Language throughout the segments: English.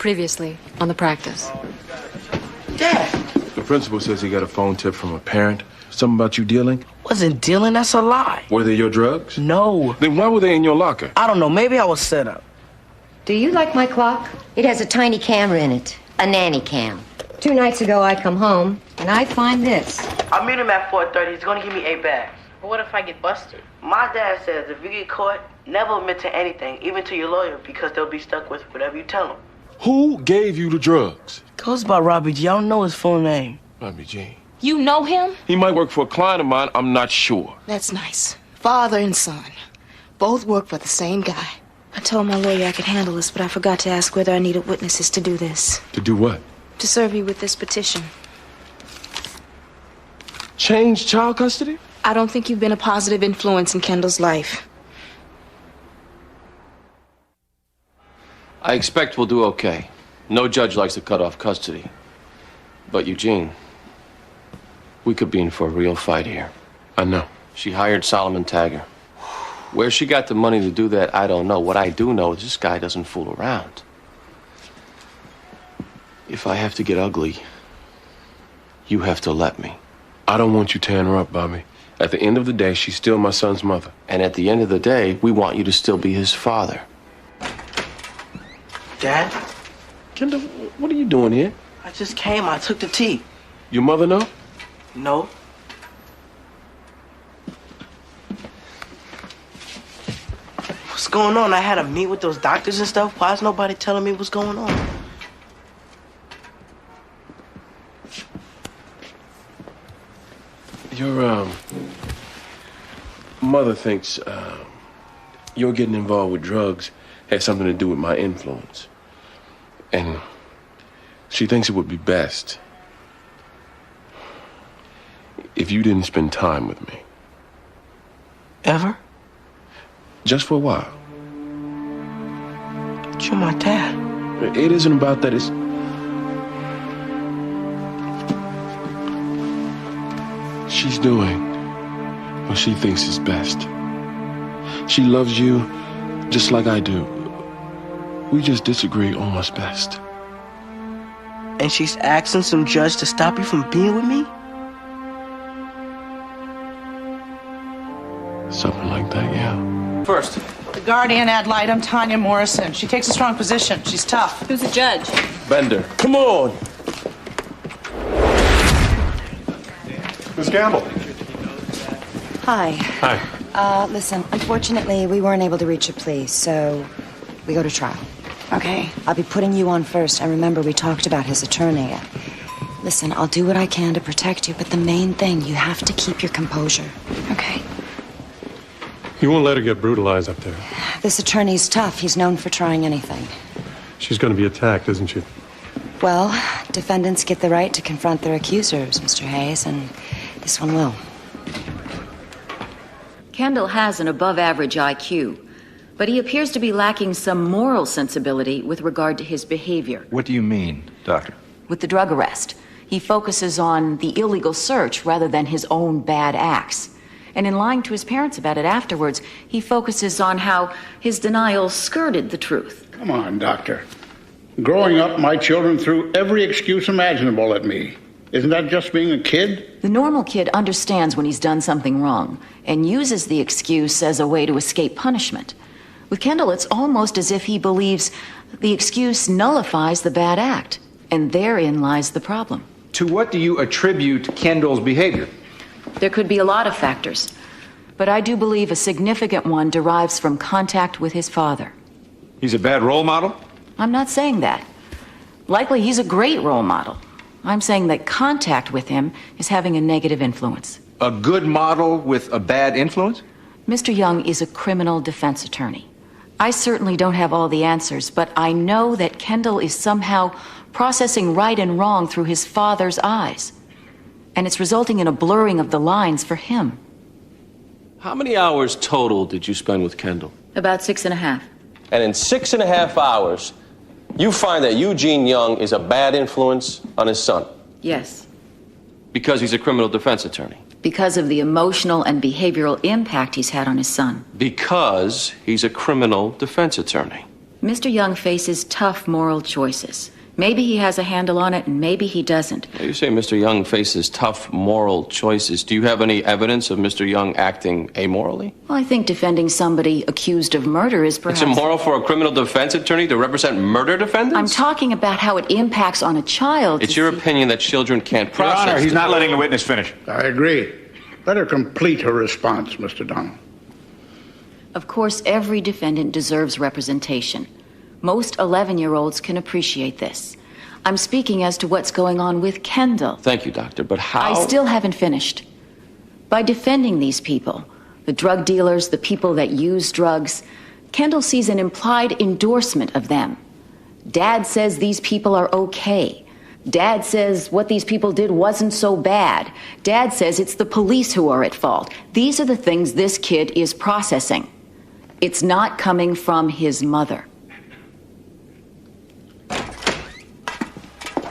Previously, on the practice. Dad! The principal says he got a phone tip from a parent. Something about you dealing? Wasn't dealing, that's a lie. Were they your drugs? No. Then why were they in your locker? I don't know, maybe I was set up. Do you like my clock? It has a tiny camera in it. A nanny cam. 2 nights ago, I come home, and I find this. I'll meet him at 4:30. He's gonna give me 8 bags. But what if I get busted? My dad says if you get caught, never admit to anything, even to your lawyer, because they'll be stuck with whatever you tell them. Who gave you the drugs? Goes by Robbie G. I don't know his full name. Robbie G. You know him? He might work for a client of mine. I'm not sure. That's nice. Father and son. Both work for the same guy. I told my lawyer I could handle this, but I forgot to ask whether I needed witnesses to do this. To do what? To serve you with this petition. Change child custody? I don't think you've been a positive influence in Kendall's life. I expect we'll do okay. No judge likes to cut off custody. But Eugene, we could be in for a real fight here. I know. She hired Solomon Tagger. Where she got the money to do that, I don't know. What I do know is this guy doesn't fool around. If I have to get ugly, you have to let me. I don't want you tearing her up, Bobby. At the end of the day, she's still my son's mother. And at the end of the day, we want you to still be his father. Dad? Kendall, what are you doing here? I just came. I took the tea. Your mother know? No. What's going on? I had to meet with those doctors and stuff. Why is nobody telling me what's going on? Your, mother thinks, your getting involved with drugs has something to do with my influence. And she thinks it would be best if you didn't spend time with me. Ever? Just for a while. But you're my dad. It isn't about that. It's... She's doing what she thinks is best. She loves you just like I do. We just disagree on what's best. And she's asking some judge to stop you from being with me? Something like that, yeah. First, The guardian ad litem, Tanya Morrison. She takes a strong position. She's tough. Who's the judge? Bender, come on! Miss Campbell. Hi. Hi. Listen, unfortunately, we weren't able to reach a plea, so we go to trial. Okay. I'll be putting you on first, and remember, we talked about his attorney. Listen, I'll do what I can to protect you, but the main thing, you have to keep your composure. Okay. You won't let her get brutalized up there. This attorney's tough. He's known for trying anything. She's going to be attacked, isn't she? Well, defendants get the right to confront their accusers, Mr. Hayes, and this one will. Kendall has an above-average IQ, but he appears to be lacking some moral sensibility with regard to his behavior. What do you mean, Doctor? With the drug arrest, he focuses on the illegal search rather than his own bad acts. And in lying to his parents about it afterwards, he focuses on how his denial skirted the truth. Come on, Doctor. Growing up, my children threw every excuse imaginable at me. Isn't that just being a kid? The normal kid understands when he's done something wrong and uses the excuse as a way to escape punishment. With Kendall, it's almost as if he believes the excuse nullifies the bad act, and therein lies the problem. To what do you attribute Kendall's behavior? There could be a lot of factors, but I do believe a significant one derives from contact with his father. He's a bad role model? I'm not saying that. Likely he's a great role model. I'm saying that contact with him is having a negative influence. A good model with a bad influence? Mr. Young is a criminal defense attorney. I certainly don't have all the answers, but I know that Kendall is somehow processing right and wrong through his father's eyes. And it's resulting in a blurring of the lines for him. how many hours total did you spend with Kendall? About 6.5. And in 6.5 hours, you find that Eugene Young is a bad influence on his son? Yes. Because he's a criminal defense attorney? Because of the emotional and behavioral impact he's had on his son. Because he's a criminal defense attorney? Mr. Young faces tough moral choices. Maybe he has a handle on it, and maybe he doesn't. You say Mr. Young faces tough moral choices. Do you have any evidence of Mr. Young acting amorally? Well, I think defending somebody accused of murder is perhaps... It's immoral for a criminal defense attorney to represent murder defendants? I'm talking about how it impacts on a child. It's your opinion that children can't process... Your Honor, he's not letting the witness finish. I agree. Let her complete her response, Mr. Donald. Of course, every defendant deserves representation. Most 11-year-olds can appreciate this. I'm speaking as to what's going on with Kendall. Thank you, Doctor, but how... I still haven't finished. By defending these people, the drug dealers, the people that use drugs, Kendall sees an implied endorsement of them. Dad says these people are okay. Dad says what these people did wasn't so bad. Dad says it's the police who are at fault. These are the things this kid is processing. It's not coming from his mother.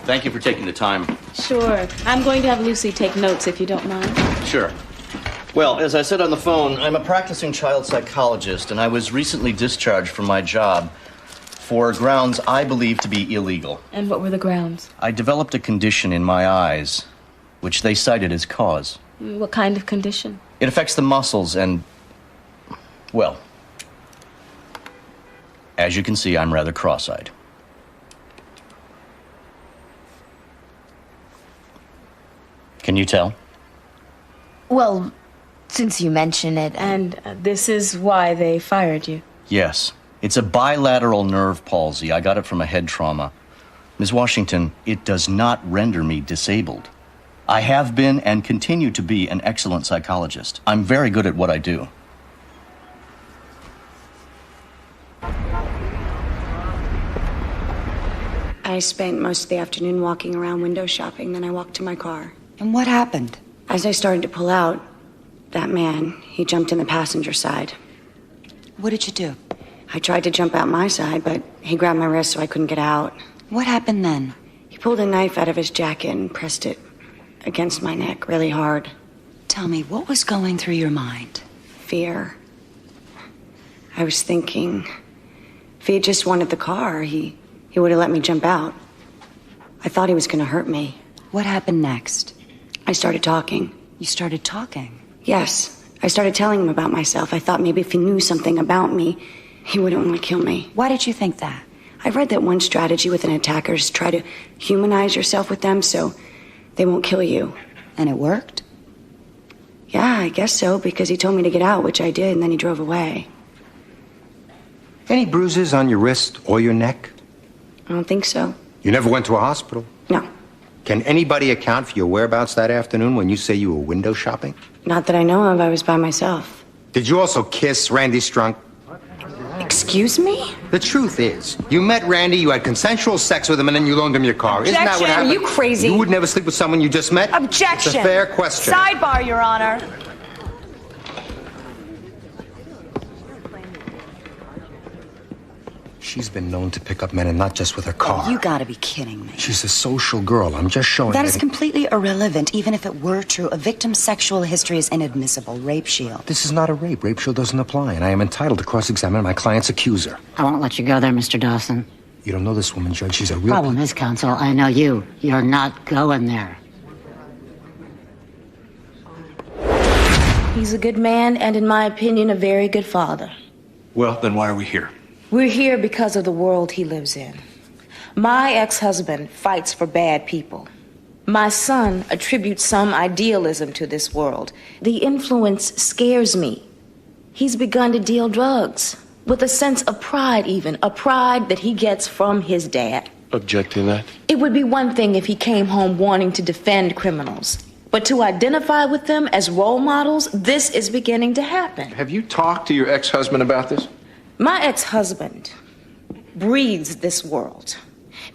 Thank you for taking the time. Sure. I'm going to have Lucy take notes if you don't mind. Sure. Well, as I said on the phone, I'm a practicing child psychologist, and I was recently discharged from my job for grounds I believe to be illegal. And what were the grounds? I developed a condition in my eyes, which they cited as cause. What kind of condition? It affects the muscles and, well, as you can see, I'm rather cross-eyed. Can you tell? Well, since you mention it. And this is why they fired you? Yes. It's a bilateral nerve palsy. I got it from a head trauma. Ms. Washington, it does not render me disabled. I have been and continue to be an excellent psychologist. I'm very good at what I do. I spent most of the afternoon walking around window shopping, then I walked to my car. And what happened? As I started to pull out, that man, he jumped in the passenger side. What did you do? I tried to jump out my side, but he grabbed my wrist so I couldn't get out. What happened then? He pulled a knife out of his jacket and pressed it against my neck really hard. Tell me, what was going through your mind? Fear. I was thinking, if he had just wanted the car, he would have let me jump out. I thought he was going to hurt me. What happened next? I started talking. You started talking? Yes. I started telling him about myself. I thought maybe if he knew something about me, he wouldn't want to kill me. Why did you think that? I read that one strategy with an attacker is try to humanize yourself with them so they won't kill you. And it worked? Yeah, I guess so, because he told me to get out, which I did, and then he drove away. Any bruises on your wrist or your neck? I don't think so. You never went to a hospital? No. Can anybody account for your whereabouts that afternoon when you say you were window shopping? Not that I know of. I was by myself. Did you also kiss Randy Strunk? Excuse me? The truth is, you met Randy, you had consensual sex with him, and then you loaned him your car. Isn't that what happened? Are you crazy? You would never sleep with someone you just met? Objection! It's a fair question. Sidebar, Your Honor. She's been known to pick up men, and not just with her car. Oh, you gotta be kidding me. She's a social girl. I'm just showing That is completely irrelevant. Even if it were true, a victim's sexual history is inadmissible. Rape shield. This is not a rape. Rape shield doesn't apply, and I am entitled to cross-examine my client's accuser. I won't let you go there, Mr. Dawson. You don't know this woman, Judge. She's a real... Problem is, counsel, I know you. You're not going there. He's a good man and, in my opinion, a very good father. Well, then why are we here? We're here because of the world he lives in. My ex-husband fights for bad people. My son attributes some idealism to this world. The influence scares me. He's begun to deal drugs with a sense of pride even, a pride that he gets from his dad. Objecting that? It would be one thing if he came home wanting to defend criminals. But to identify with them as role models, this is beginning to happen. Have you talked to your ex-husband about this? My ex-husband breathes this world.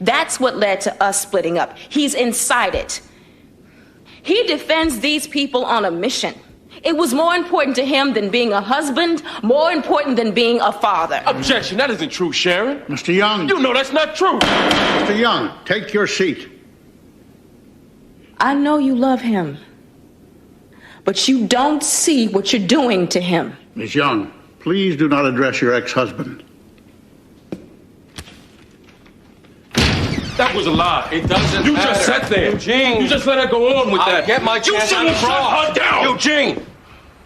That's what led to us splitting up. He's inside it. He defends these people on a mission. It was more important to him than being a husband, more important than being a father. Objection, that isn't true, Sharon. Mr. Young. You know that's not true. Mr. Young, take your seat. I know you love him, but you don't see what you're doing to him. Miss Young, please do not address your ex-husband. That was a lie. It doesn't You matter. just sat there. Eugene. You just let her go on with I'll that. get my chance. You should on the have shut cross. her down. Eugene,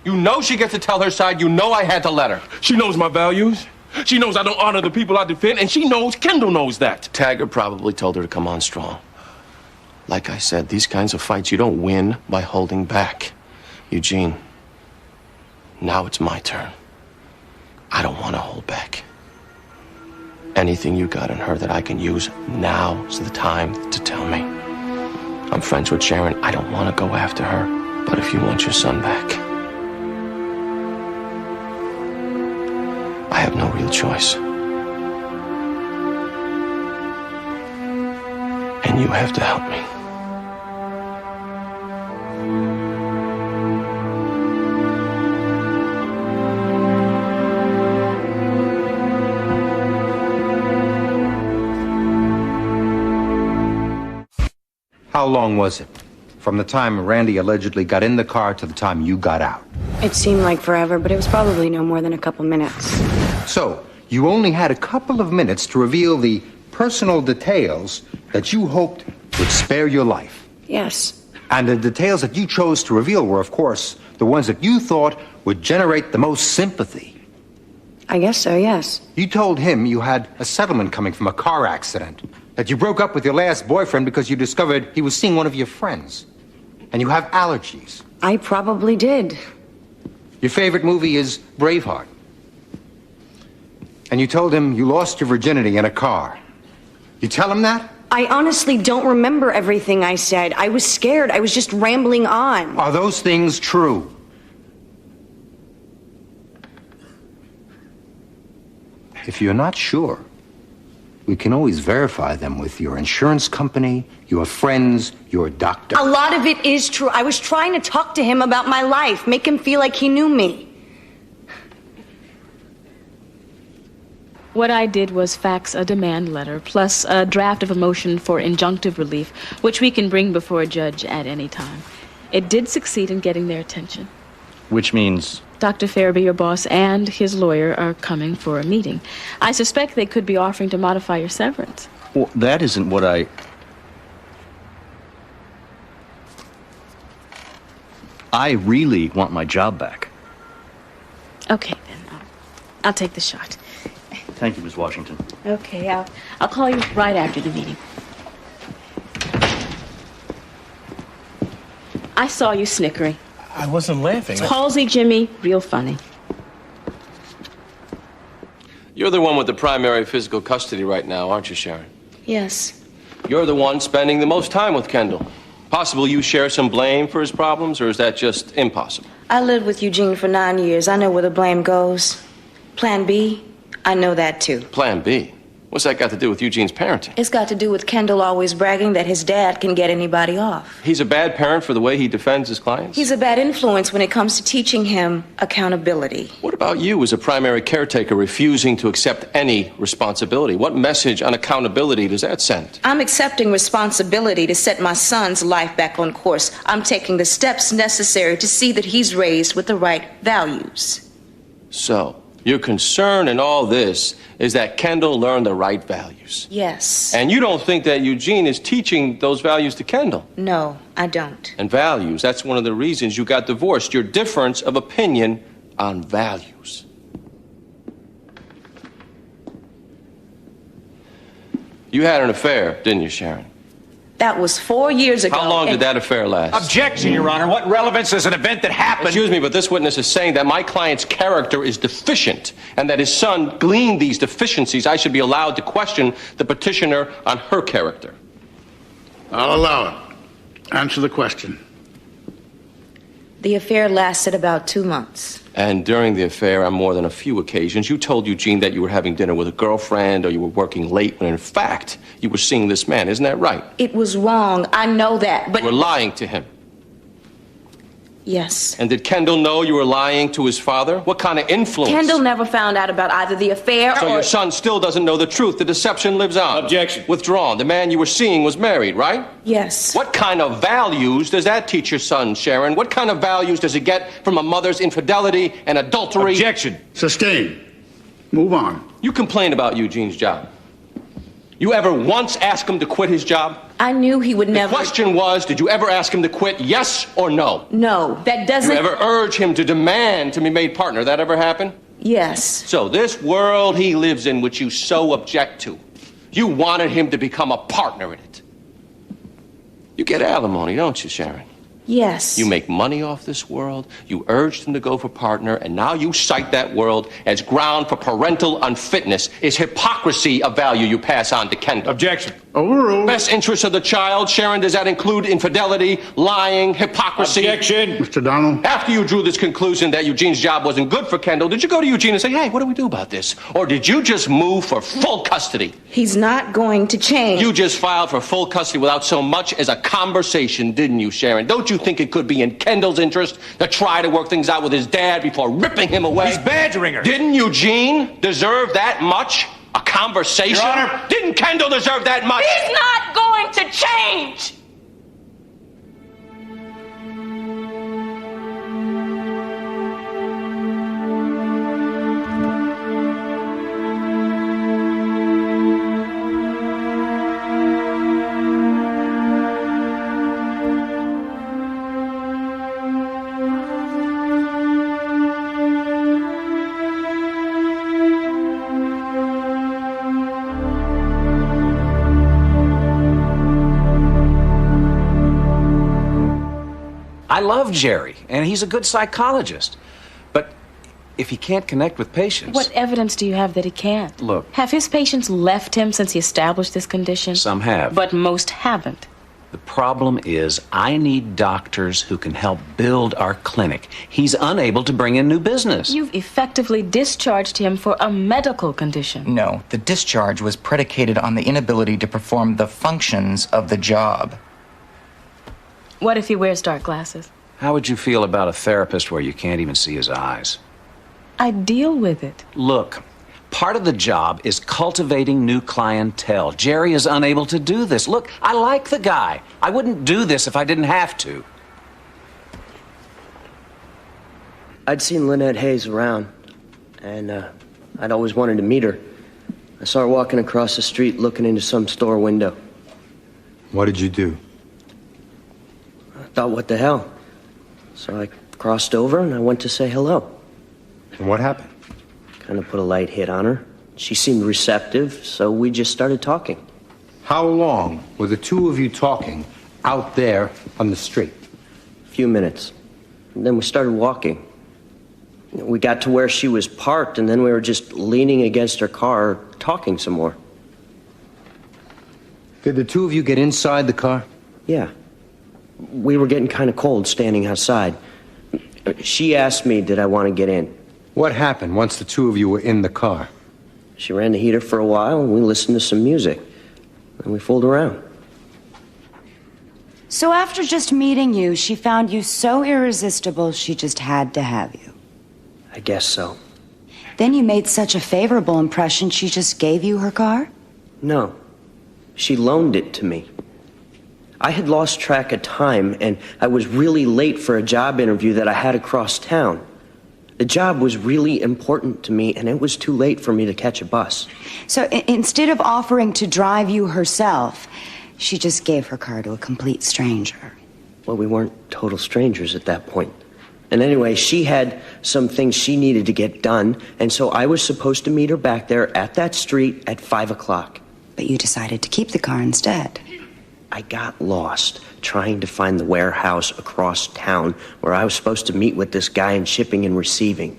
you know she gets to tell her side. You know I had to let her. She knows my values. She knows I don't honor the people I defend, and she knows Kendall knows that. Taggart probably told her to come on strong. Like I said, these kinds of fights, you don't win by holding back. Eugene, now it's my turn. I don't want to hold back. Anything you got in her that I can use, now's the time to tell me. I'm friends with Sharon. I don't want to go after her. But if you want your son back, I have no real choice. And you have to help me. How long was it? From the time Randy allegedly got in the car to the time you got out? It seemed like forever, but it was probably no more than a couple minutes. So, you only had a couple of minutes to reveal the personal details that you hoped would spare your life. Yes. And the details that you chose to reveal were, of course, the ones that you thought would generate the most sympathy. I guess so, yes. You told him you had a settlement coming from a car accident, that you broke up with your last boyfriend because you discovered he was seeing one of your friends, and you have allergies. I probably did. Your favorite movie is Braveheart. And you told him you lost your virginity in a car. You tell him that? I honestly don't remember everything I said. I was scared. I was just rambling on. Are those things true? If you're not sure, we can always verify them with your insurance company, your friends, your doctor. A lot of it is true. I was trying to talk to him about my life, make him feel like he knew me. What I did was fax a demand letter, plus a draft of a motion for injunctive relief, which we can bring before a judge at any time. It did succeed in getting their attention. Which means... Dr. Farabee, your boss, and his lawyer are coming for a meeting. I suspect they could be offering to modify your severance. Well, that isn't what I really want my job back. Okay, then. I'll take the shot. Thank you, Ms. Washington. Okay, I'll call you right after the meeting. I saw you snickering. I wasn't laughing. Palsy, Jimmy, real funny. You're the one with the primary physical custody right now, aren't you, Sharon? Yes. You're the one spending the most time with Kendall. Possible you share some blame for his problems, or is that just impossible? I lived with Eugene for 9 years. I know where the blame goes. Plan B, I know that too. Plan B? What's that got to do with Eugene's parenting? It's got to do with Kendall always bragging that his dad can get anybody off. He's a bad parent for the way he defends his clients? He's a bad influence when it comes to teaching him accountability. What about you as a primary caretaker refusing to accept any responsibility? What message on accountability does that send? I'm accepting responsibility to set my son's life back on course. I'm taking the steps necessary to see that he's raised with the right values. So, your concern in all this is that Kendall learned the right values. Yes. And you don't think that Eugene is teaching those values to Kendall? No, I don't. And values, that's one of the reasons you got divorced, your difference of opinion on values. You had an affair, didn't you, Sharon? That was 4 years ago. How long did that affair last? Objection, Your Honor. What relevance does an event that happened? Excuse me, but this witness is saying that my client's character is deficient and that his son gleaned these deficiencies. I should be allowed to question the petitioner on her character. I'll allow it. Answer the question. The affair lasted about 2 months. And during the affair, on more than a few occasions, you told Eugene that you were having dinner with a girlfriend or you were working late when, in fact, you were seeing this man. Isn't that right? It was wrong. I know that, but... You were lying to him. Yes. And did Kendall know you were lying to his father? What kind of influence? Kendall never found out about either the affair So or... your son still doesn't know the truth. The deception lives on. Objection. Withdrawn. The man you were seeing was married, right? Yes. What kind of values does that teach your son, Sharon? What kind of values does he get from a mother's infidelity and adultery? Objection. Sustained. Move on. You complained about Eugene's job. You ever once ask him to quit his job? I knew he would never. The question was, did you ever ask him to quit, yes or no? No, that doesn't. You ever urge him to demand to be made partner? That ever happen? Yes. So this world he lives in, which you so object to, you wanted him to become a partner in it. You get alimony, don't you, Sharon? Yes. You make money off this world, you urged him to go for partner, and now you cite that world as ground for parental unfitness. Is hypocrisy a value you pass on to Kendall? Objection. Overruled. Best interest of the child, Sharon, does that include infidelity, lying, hypocrisy? Objection. Mr. Donald. After you drew this conclusion that Eugene's job wasn't good for Kendall, did you go to Eugene and say, hey, what do we do about this? Or did you just move for full custody? He's not going to change. You just filed for full custody without so much as a conversation, didn't you, Sharon? Don't you think it could be in Kendall's interest to try to work things out with his dad before ripping him away? He's badgering her. Didn't Eugene deserve that much? A conversation? Your Honor. Didn't Kendall deserve that much? He's not going to change! I love Jerry, and he's a good psychologist. But if he can't connect with patients... What evidence do you have that he can't? Look. Have his patients left him since he established this condition? Some have. But most haven't. The problem is I need doctors who can help build our clinic. He's unable to bring in new business. You've effectively discharged him for a medical condition. No, the discharge was predicated on the inability to perform the functions of the job. What if he wears dark glasses? How would you feel about a therapist where you can't even see his eyes? I deal with it. Look, part of the job is cultivating new clientele. Jerry is unable to do this. Look, I like the guy. I wouldn't do this if I didn't have to. I'd seen Lynette Hayes around, and I'd always wanted to meet her. I saw her walking across the street looking into some store window. What did you do? I thought, what the hell? So I crossed over and I went to say hello. And what happened? Kind of put a light hit on her. She seemed receptive, so we just started talking. How long were the two of you talking out there on the street? A few minutes. And then we started walking. We got to where she was parked, and then we were just leaning against her car, talking some more. Did the two of you get inside the car? Yeah. We were getting kind of cold standing outside. She asked me, did I want to get in? What happened once the two of you were in the car? She ran the heater for a while, and we listened to some music. And we fooled around. So after just meeting you, she found you so irresistible, she just had to have you. I guess so. Then you made such a favorable impression, she just gave you her car? No. She loaned it to me. I had lost track of time, and I was really late for a job interview that I had across town. The job was really important to me, and it was too late for me to catch a bus. So instead of offering to drive you herself, she just gave her car to a complete stranger. Well, we weren't total strangers at that point. And anyway, she had some things she needed to get done, and so I was supposed to meet her back there at that street at 5 o'clock. But you decided to keep the car instead. I got lost trying to find the warehouse across town where I was supposed to meet with this guy in shipping and receiving.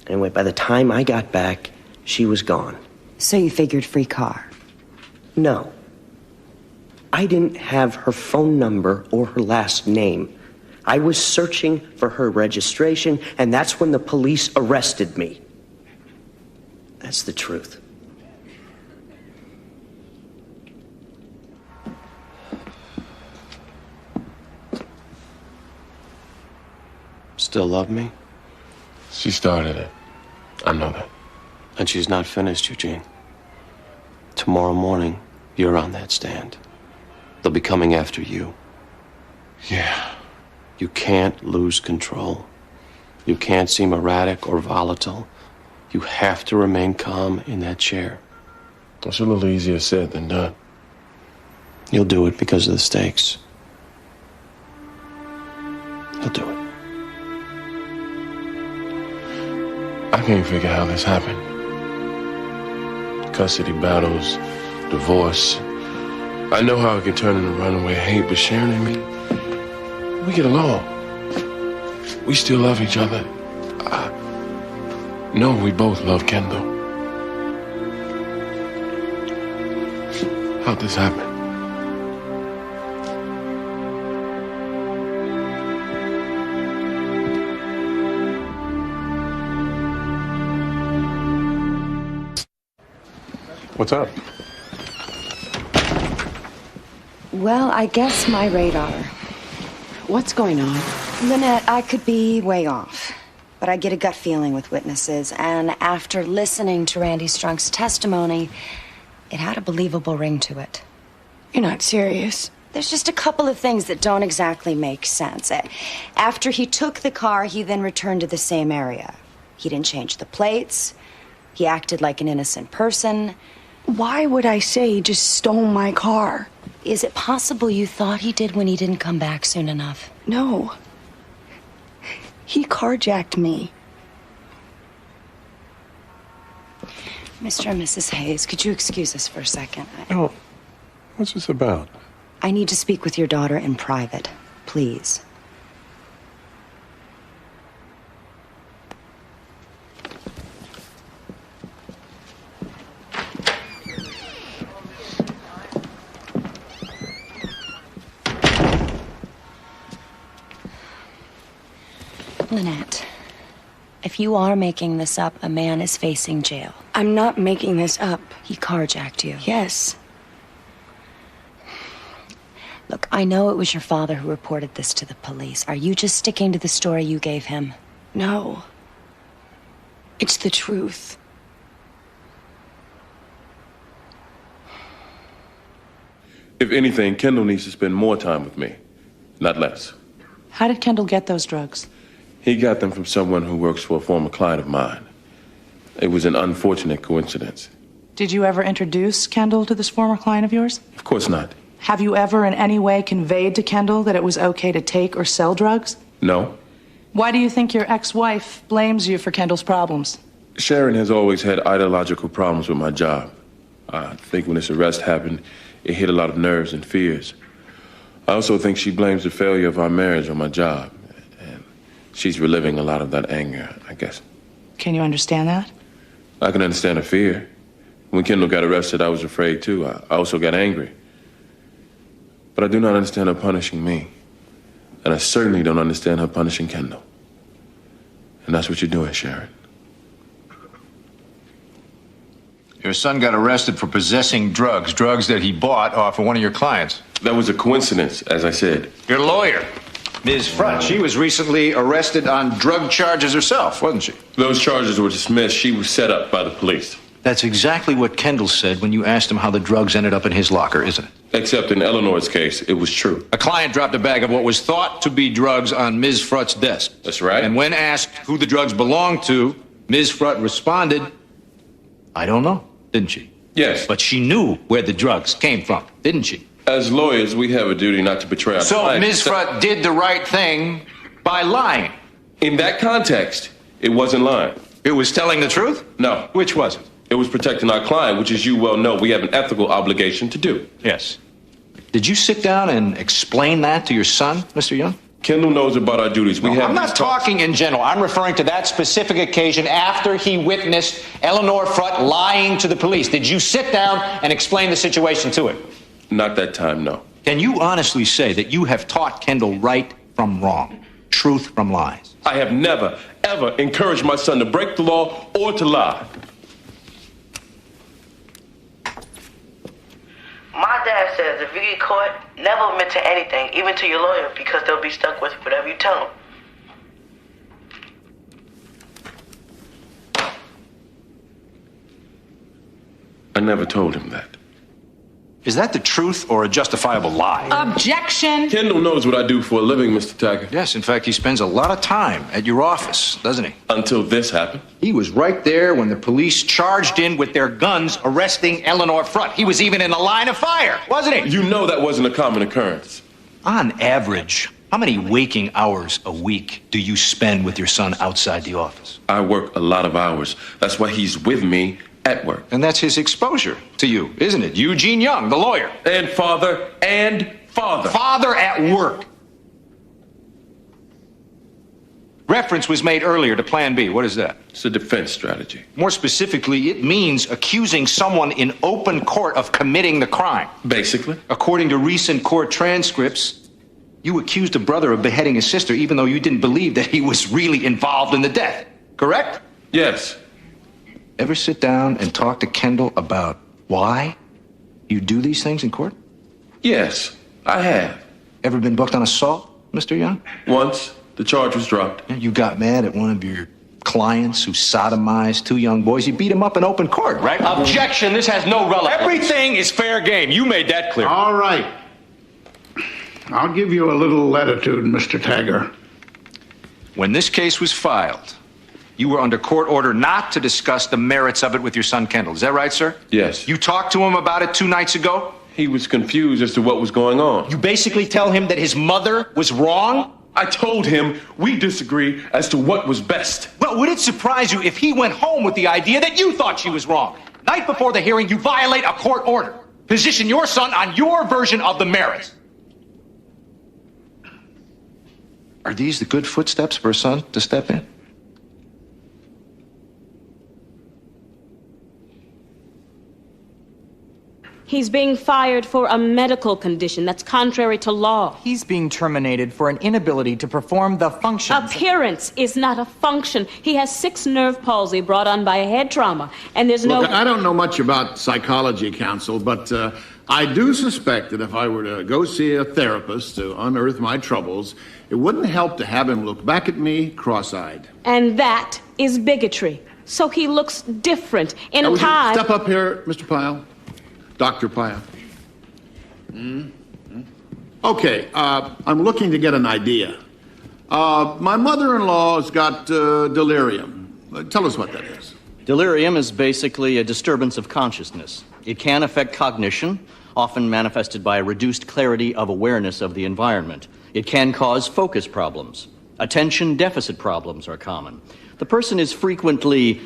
Anyway, by the time I got back, she was gone. So you figured free car? No. I didn't have her phone number or her last name. I was searching for her registration, and that's when the police arrested me. That's the truth. Still love me? She started it. I know that. And she's not finished, Eugene. Tomorrow morning, you're on that stand. They'll be coming after you. Yeah. You can't lose control. You can't seem erratic or volatile. You have to remain calm in that chair. That's a little easier said than done. You'll do it because of the stakes. You'll do it. I can't figure how this happened. Custody battles, divorce. I know how it can turn into runaway hate, but Sharon and me, we get along. We still love each other. No, we both love Kendall. How'd this happen? What's up? Well, I guess my radar. What's going on? Lynette, I could be way off, but I get a gut feeling with witnesses, and after listening to Randy Strunk's testimony, it had a believable ring to it. You're not serious. There's just a couple of things that don't exactly make sense. After he took the car, he then returned to the same area. He didn't change the plates. He acted like an innocent person. Why would I say he just stole my car? Is it possible you thought he did when he didn't come back soon enough? No. He carjacked me. Mr. and Mrs. Hayes, could you excuse us for a second? Oh, what's this about? I need to speak with your daughter in private, please. Lynette, if you are making this up, a man is facing jail. I'm not making this up. He carjacked you. Yes. Look, I know it was your father who reported this to the police. Are you just sticking to the story you gave him? No. It's the truth. If anything, Kendall needs to spend more time with me, not less. How did Kendall get those drugs? He got them from someone who works for a former client of mine. It was an unfortunate coincidence. Did you ever introduce Kendall to this former client of yours? Of course not. Have you ever in any way conveyed to Kendall that it was okay to take or sell drugs? No. Why do you think your ex-wife blames you for Kendall's problems? Sharon has always had ideological problems with my job. I think when this arrest happened, it hit a lot of nerves and fears. I also think she blames the failure of our marriage on my job. And she's reliving a lot of that anger, I guess. Can you understand that? I can understand her fear. When Kendall got arrested, I was afraid too. I also got angry. But I do not understand her punishing me. And I certainly don't understand her punishing Kendall. And that's what you're doing, Sharon. Your son got arrested for possessing drugs that he bought off of one of your clients. That was a coincidence, as I said. Your lawyer, Ms. Front, she was recently arrested on drug charges herself, wasn't she? Those charges were dismissed. She was set up by the police. That's exactly what Kendall said when you asked him how the drugs ended up in his locker, isn't it? Except in Eleanor's case, it was true. A client dropped a bag of what was thought to be drugs on Ms. Frutt's desk. That's right. And when asked who the drugs belonged to, Ms. Frutt responded, I don't know, didn't she? Yes. But she knew where the drugs came from, didn't she? As lawyers, we have a duty not to betray our So clients. Ms. Frutt did the right thing by lying. In that context, it wasn't lying. It was telling the truth? No. Which was it? It was protecting our client, which, as you well know, we have an ethical obligation to do. Yes. Did you sit down and explain that to your son, Mr. Young? Kendall knows about our duties. I'm not talking in general. I'm referring to that specific occasion after he witnessed Eleanor Frutt lying to the police. Did you sit down and explain the situation to him? Not that time, no. Can you honestly say that you have taught Kendall right from wrong, truth from lies? I have never, ever encouraged my son to break the law or to lie. My dad says if you get caught, never admit to anything, even to your lawyer, because they'll be stuck with whatever you tell them. I never told him that. Is that the truth or a justifiable lie? Objection! Kendall knows what I do for a living, Mr. Taggart. Yes, in fact, he spends a lot of time at your office, doesn't he? Until this happened. He was right there when the police charged in with their guns, arresting Eleanor Frutt. He was even in the line of fire, wasn't he? You know that wasn't a common occurrence. On average, how many waking hours a week do you spend with your son outside the office? I work a lot of hours. That's why he's with me at work. And that's his exposure to you, isn't it? Eugene Young, the lawyer. And father. Father at work. Reference was made earlier to Plan B. What is that? It's a defense strategy. More specifically, it means accusing someone in open court of committing the crime. Basically. According to recent court transcripts, you accused a brother of beheading his sister even though you didn't believe that he was really involved in the death. Correct? Yes. Ever sit down and talk to Kendall about why you do these things in court? Yes, I have. Ever been booked on assault, Mr. Young? Once. The charge was dropped. You got mad at one of your clients who sodomized two young boys. You beat him up in open court, right? Objection. This has no relevance. Everything is fair game. You made that clear. All right. I'll give you a little latitude, Mr. Taggart. When this case was filed, you were under court order not to discuss the merits of it with your son, Kendall. Is that right, sir? Yes. You talked to him about it 2 nights ago? He was confused as to what was going on. You basically tell him that his mother was wrong? I told him we disagree as to what was best. Well, would it surprise you if he went home with the idea that you thought she was wrong? Night before the hearing, you violate a court order. Position your son on your version of the merits. Are these the good footsteps for a son to step in? He's being fired for a medical condition that's contrary to law. He's being terminated for an inability to perform the functions. Appearance is not a function. He has 6 nerve palsy brought on by a head trauma, and there's no... Look, I don't know much about psychology, counsel, but I do suspect that if I were to go see a therapist to unearth my troubles, it wouldn't help to have him look back at me cross-eyed. And that is bigotry. So he looks different in a time... Step up here, Mr. Pyle. Dr. Pyle. Okay, I'm looking to get an idea. My mother-in-law's got delirium. Tell us what that is. Delirium is basically a disturbance of consciousness. It can affect cognition, often manifested by a reduced clarity of awareness of the environment. It can cause focus problems. Attention deficit problems are common. The person is frequently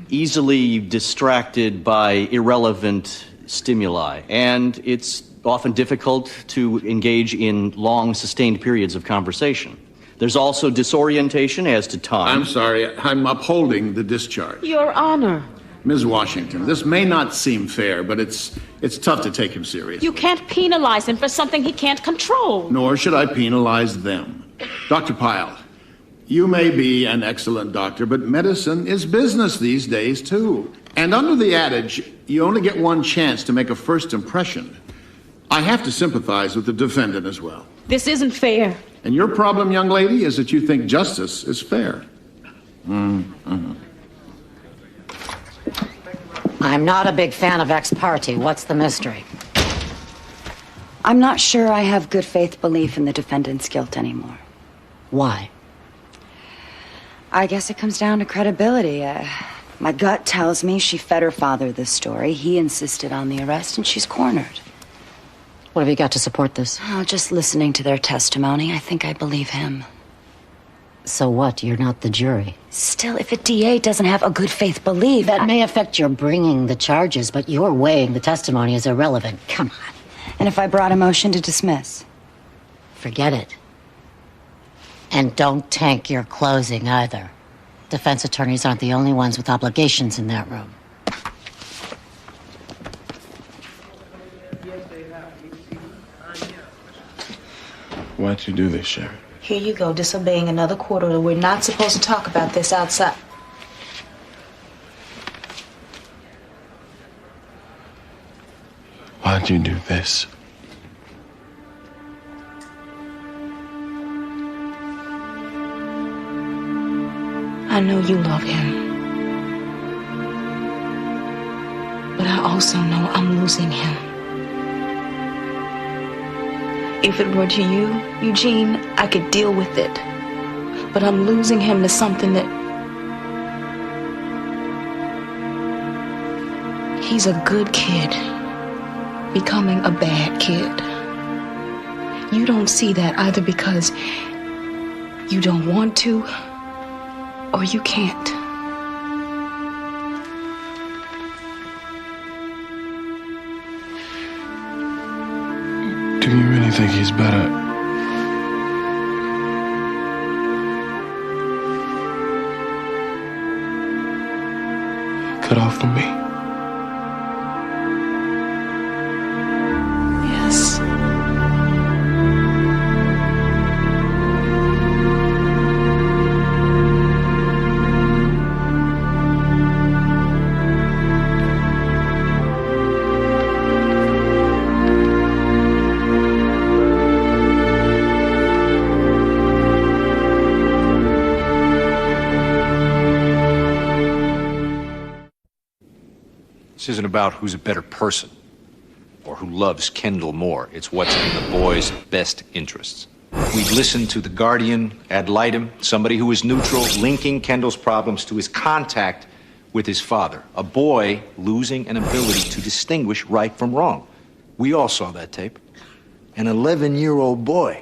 easily distracted by irrelevant stimuli, and it's often difficult to engage in long, sustained periods of conversation. There's also disorientation as to time. I'm sorry, I'm upholding the discharge. Your Honor. Ms. Washington, this may not seem fair, but it's tough to take him seriously. You can't penalize him for something he can't control. Nor should I penalize them. Dr. Pyle, you may be an excellent doctor, but medicine is business these days, too. And under the adage, you only get one chance to make a first impression, I have to sympathize with the defendant as well. This isn't fair. And your problem, young lady, is that you think justice is fair. Mm-hmm. I'm not a big fan of ex parte. What's the mystery? I'm not sure I have good faith belief in the defendant's guilt anymore. Why? I guess it comes down to credibility. My gut tells me she fed her father this story. He insisted on the arrest, and she's cornered. What have you got to support this? Oh, just listening to their testimony, I think I believe him. So what? You're not the jury. Still, if a DA doesn't have a good faith belief... That may affect your bringing the charges, but your weighing the testimony is irrelevant. Come on. And if I brought a motion to dismiss? Forget it. And don't tank your closing either. Defense attorneys aren't the only ones with obligations in that room. Why'd you do this, Sharon? Here you go, disobeying another court order. We're not supposed to talk about this outside. Why'd you do this? I know you love him. But I also know I'm losing him. If it were to you, Eugene, I could deal with it. But I'm losing him to something that... He's a good kid, becoming a bad kid. You don't see that either because you don't want to, or you can't. Do you really think he's better? Cut off from me? Yes. This isn't about who's a better person or who loves Kendall more. It's what's in the boy's best interests. We've listened to the guardian ad litem, somebody who is neutral, linking Kendall's problems to his contact with his father, a boy losing an ability to distinguish right from wrong. We all saw that tape. An 11-year-old boy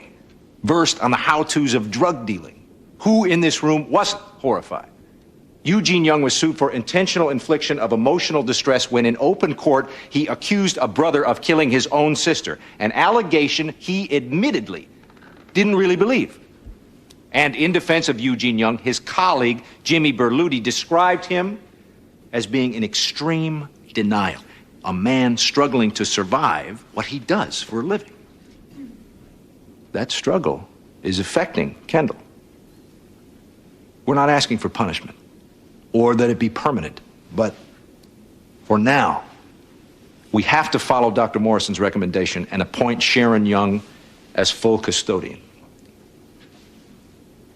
versed on the how-tos of drug dealing. Who in this room wasn't horrified? Eugene Young was sued for intentional infliction of emotional distress when in open court he accused a brother of killing his own sister, an allegation he admittedly didn't really believe. And in defense of Eugene Young, his colleague, Jimmy Berluti, described him as being in extreme denial, a man struggling to survive what he does for a living. That struggle is affecting Kendall. We're not asking for punishment or that it be permanent, but for now, we have to follow Dr. Morrison's recommendation and appoint Sharon Young as full custodian.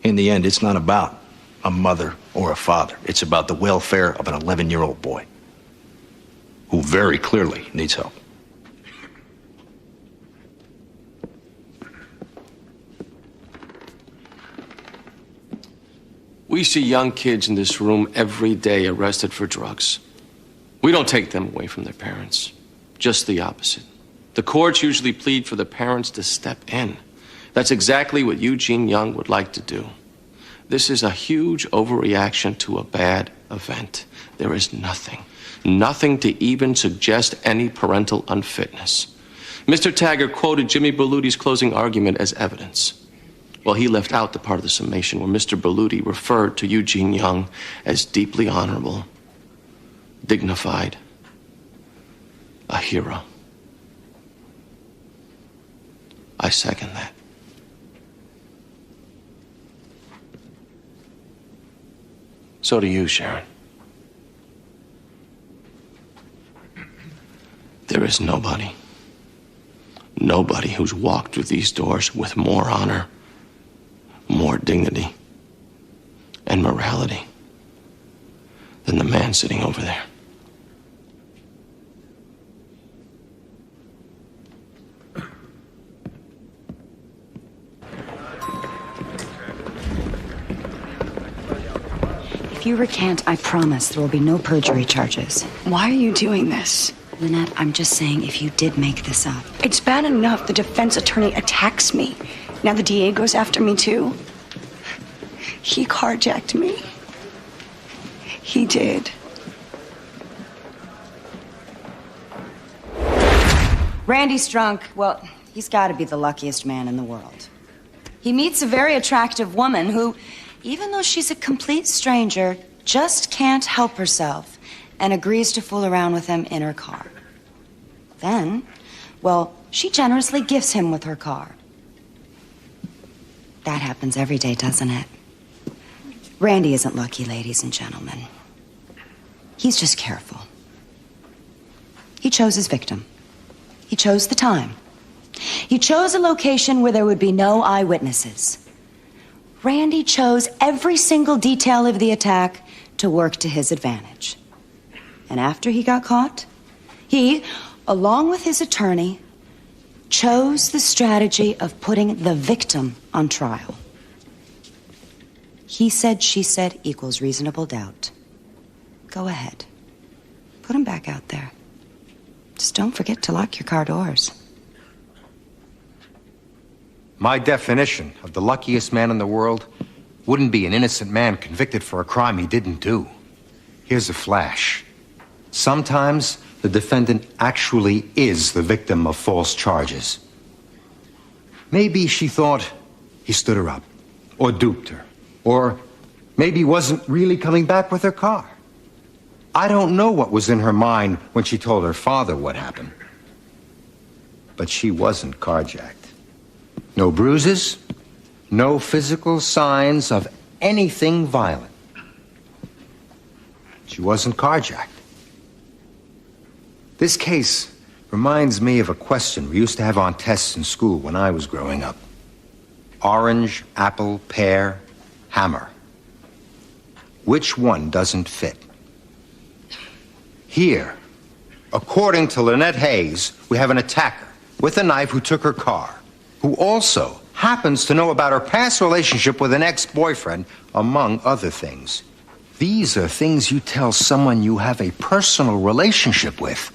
In the end, it's not about a mother or a father. It's about the welfare of an 11-year-old boy who very clearly needs help. We see young kids in this room every day arrested for drugs. We don't take them away from their parents. Just the opposite. The courts usually plead for the parents to step in. That's exactly what Eugene Young would like to do. This is a huge overreaction to a bad event. There is nothing to even suggest any parental unfitness. Mr. Taggart quoted Jimmy Berluti's closing argument as evidence. Well, he left out the part of the summation where Mr. Berluti referred to Eugene Young as deeply honorable, dignified, a hero. I second that. So do you, Sharon. There is nobody who's walked through these doors with more honor, more dignity, and morality than the man sitting over there. If you recant, I promise there will be no perjury charges. Why are you doing this? Lynette, I'm just saying if you did make this up. It's bad enough the defense attorney attacks me. Now the DA goes after me too. He carjacked me. He did. Randy's drunk. Well, he's got to be the luckiest man in the world. He meets a very attractive woman who, even though she's a complete stranger, just can't help herself and agrees to fool around with him in her car. Then, well, she generously gifts him with her car. That happens every day, doesn't it? Randy isn't lucky, ladies and gentlemen. He's just careful. He chose his victim. He chose the time. He chose a location where there would be no eyewitnesses. Randy chose every single detail of the attack to work to his advantage. And after he got caught, he, along with his attorney, chose the strategy of putting the victim on trial. He said, she said equals reasonable doubt. Go ahead. Put him back out there. Just don't forget to lock your car doors. My definition of the luckiest man in the world wouldn't be an innocent man convicted for a crime he didn't do. Here's a flash. Sometimes the defendant actually is the victim of false charges. Maybe she thought he stood her up, or duped her, or maybe wasn't really coming back with her car. I don't know what was in her mind when she told her father what happened. But she wasn't carjacked. No bruises, no physical signs of anything violent. She wasn't carjacked. This case reminds me of a question we used to have on tests in school when I was growing up. Orange, apple, pear, hammer. Which one doesn't fit? Here, according to Lynette Hayes, we have an attacker with a knife who took her car, who also happens to know about her past relationship with an ex-boyfriend, among other things. These are things you tell someone you have a personal relationship with,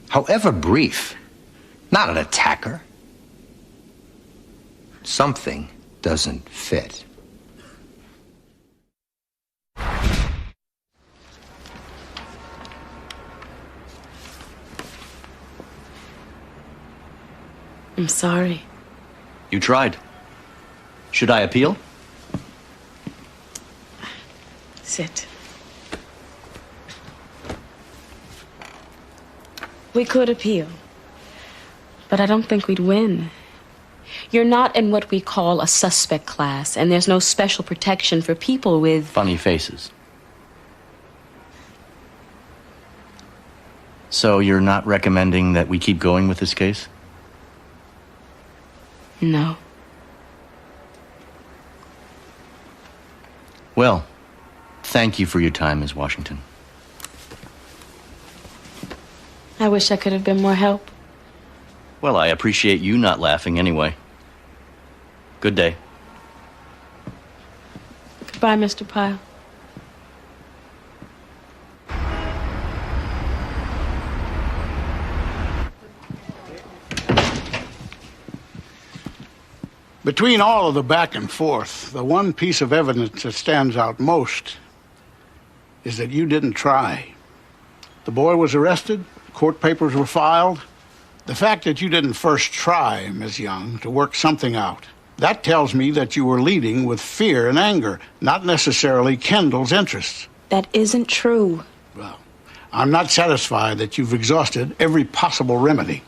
however brief, not an attacker. Something doesn't fit. I'm sorry. You tried. Should I appeal? Sit. We could appeal, but I don't think we'd win. You're not in what we call a suspect class, and there's no special protection for people with funny faces. So you're not recommending that we keep going with this case? No. Well, thank you for your time, Ms. Washington. I wish I could have been more help. Well, I appreciate you not laughing anyway. Good day. Goodbye, Mr. Pyle. Between all of the back and forth, the one piece of evidence that stands out most is that you didn't try. The boy was arrested, court papers were filed. The fact that you didn't first try, Ms. Young, to work something out, that tells me that you were leading with fear and anger, not necessarily Kendall's interests. That isn't true. Well, I'm not satisfied that you've exhausted every possible remedy.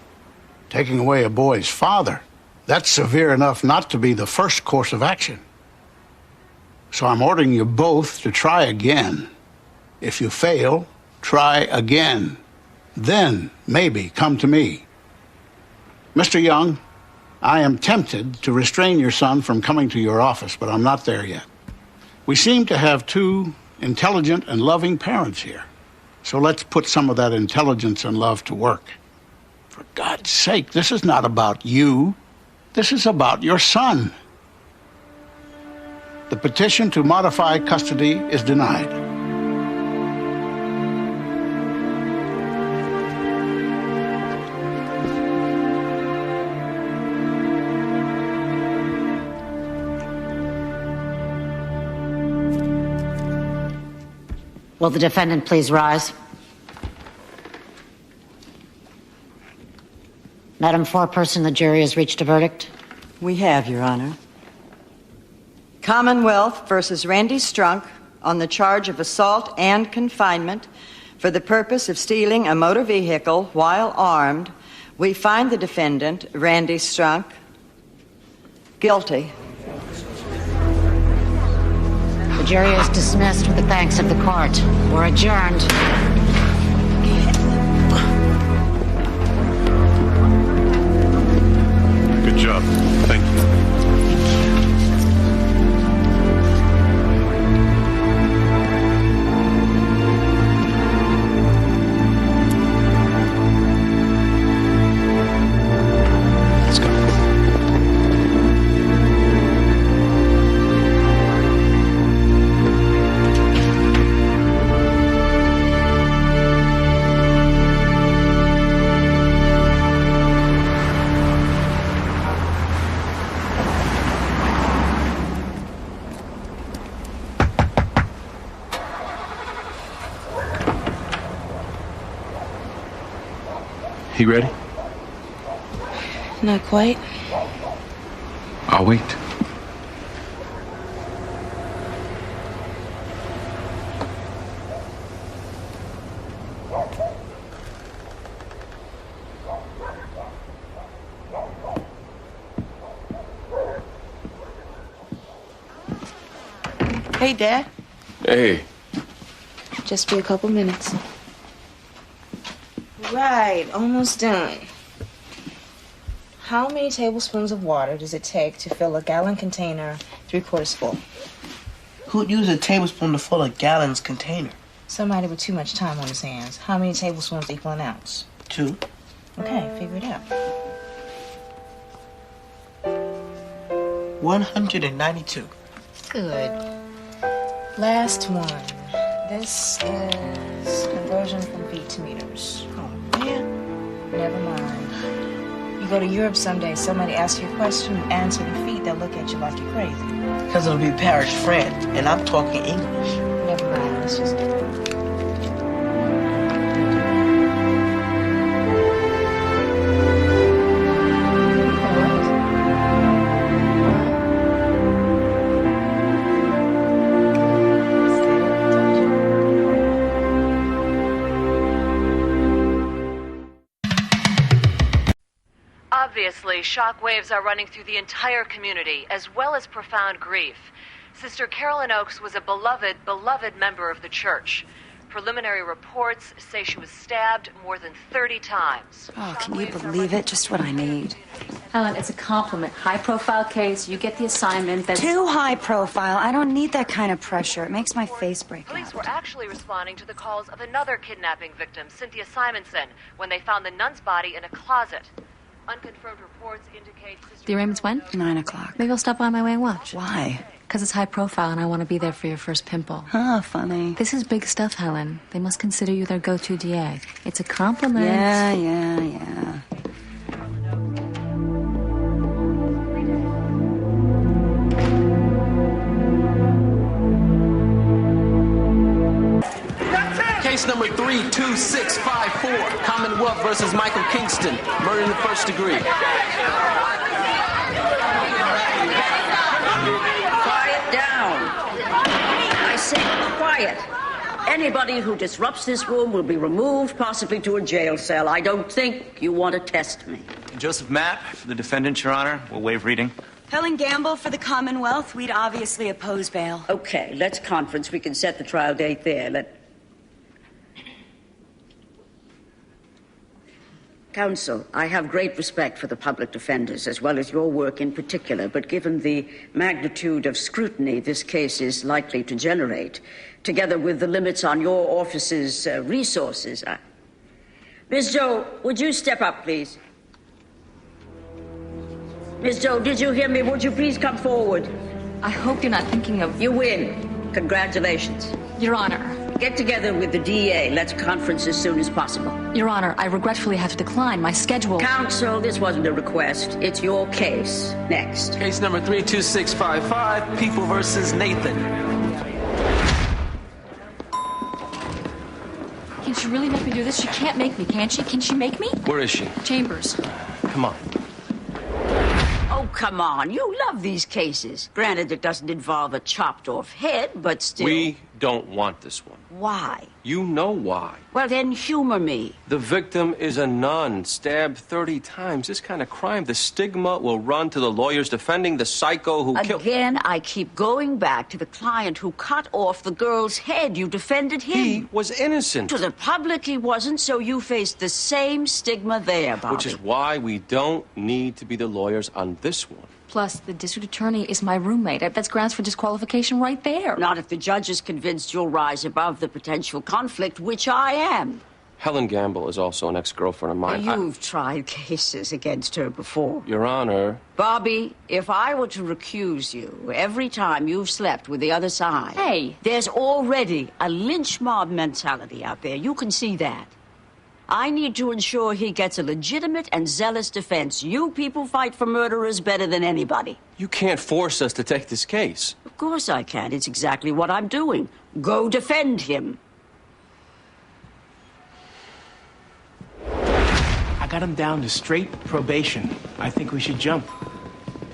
Taking away a boy's father, that's severe enough not to be the first course of action. So I'm ordering you both to try again. If you fail, try again. Then maybe come to me. Mr. Young, I am tempted to restrain your son from coming to your office, but I'm not there yet. We seem to have two intelligent and loving parents here. So let's put some of that intelligence and love to work. For God's sake, this is not about you. This is about your son. The petition to modify custody is denied. Will the defendant please rise? Madam Foreperson, the jury has reached a verdict. We have, Your Honor. Commonwealth versus Randy Strunk on the charge of assault and confinement for the purpose of stealing a motor vehicle while armed. We find the defendant, Randy Strunk, guilty. The jury is dismissed with the thanks of the court. We're adjourned. Good job. Thank you. He ready? Not quite. I'll wait. Hey, Dad. Hey. Just be a couple minutes. Right, almost done. How many tablespoons of water does it take to fill a gallon container 3/4 full? Who'd use a tablespoon to fill a gallon's container? Somebody with too much time on his hands. How many tablespoons equal an ounce? 2. Okay, figure it out. 192. Good. Last one. This is conversion from feet to meters. Oh, man. Never mind. You go to Europe someday, somebody asks you a question, you answer in feet, they'll look at you like you're crazy. Because it'll be parish French, and I'm talking English. Never mind, let's just... Obviously, shockwaves are running through the entire community, as well as profound grief. Sister Carolyn Oakes was a beloved member of the church. Preliminary reports say she was stabbed more than 30 times. Oh, can you believe it? Just what I need. Helen, it's a compliment. High-profile case. You get the assignment. That's Too high profile. I don't need that kind of pressure. It makes my face break Police out. were actually responding to the calls of another kidnapping victim, Cynthia Simonson, when they found the nun's body in a closet. Unconfirmed reports indicate... The arraignment's when? 9 o'clock. Maybe I'll stop by on my way and watch. Why? Because it's high profile and I want to be there for your first pimple. Oh, funny. This is big stuff, Helen. They must consider you their go-to DA. It's a compliment. Yeah. Case number 32654, Commonwealth versus Michael Kingston, murder in the first degree. Quiet down. I say quiet. Anybody who disrupts this room will be removed, possibly to a jail cell. I don't think you want to test me. Joseph Mapp, for the defendant, Your Honor. We'll waive reading. Helen Gamble for the Commonwealth. We'd obviously oppose bail. Okay, let's conference. We can set the trial date there. Counsel, I have great respect for the public defenders, as well as your work in particular, but given the magnitude of scrutiny this case is likely to generate, together with the limits on your office's resources, Ms. Joe, would you step up, please? Ms. Joe, did you hear me? Would you please come forward? I hope you're not thinking of... You win. Congratulations. Your Honor. Get together with the DA. Let's conference as soon as possible. Your Honor, I regretfully have to decline. My schedule... Counsel, this wasn't a request. It's your case. Next. Case number 32655, People versus Nathan. Can she really make me do this? She can't make me, can she? Can she make me? Where is she? Chambers. Come on. Oh, come on. You love these cases. Granted, it doesn't involve a chopped-off head, but still... We don't want this one. Why? You know why. Well, then humor me. The victim is a nun, stabbed 30 times. This kind of crime, the stigma will run to the lawyers defending the psycho who killed... Again, I keep going back to the client who cut off the girl's head. You defended him. He was innocent. To the public, he wasn't, so you faced the same stigma there, Bobby. Which is why we don't need to be the lawyers on this one. Plus, the district attorney is my roommate. That's grounds for disqualification right there. Not if the judge is convinced you'll rise above the potential conflict, which I am. Helen Gamble is also an ex-girlfriend of mine. You've tried cases against her before. Your Honor. Bobby, if I were to recuse you every time you've slept with the other side... Hey! There's already a lynch mob mentality out there. You can see that. I need to ensure he gets a legitimate and zealous defense. You people fight for murderers better than anybody. You can't force us to take this case. Of course I can. It's exactly what I'm doing. Go defend him. I got him down to straight probation. I think we should jump.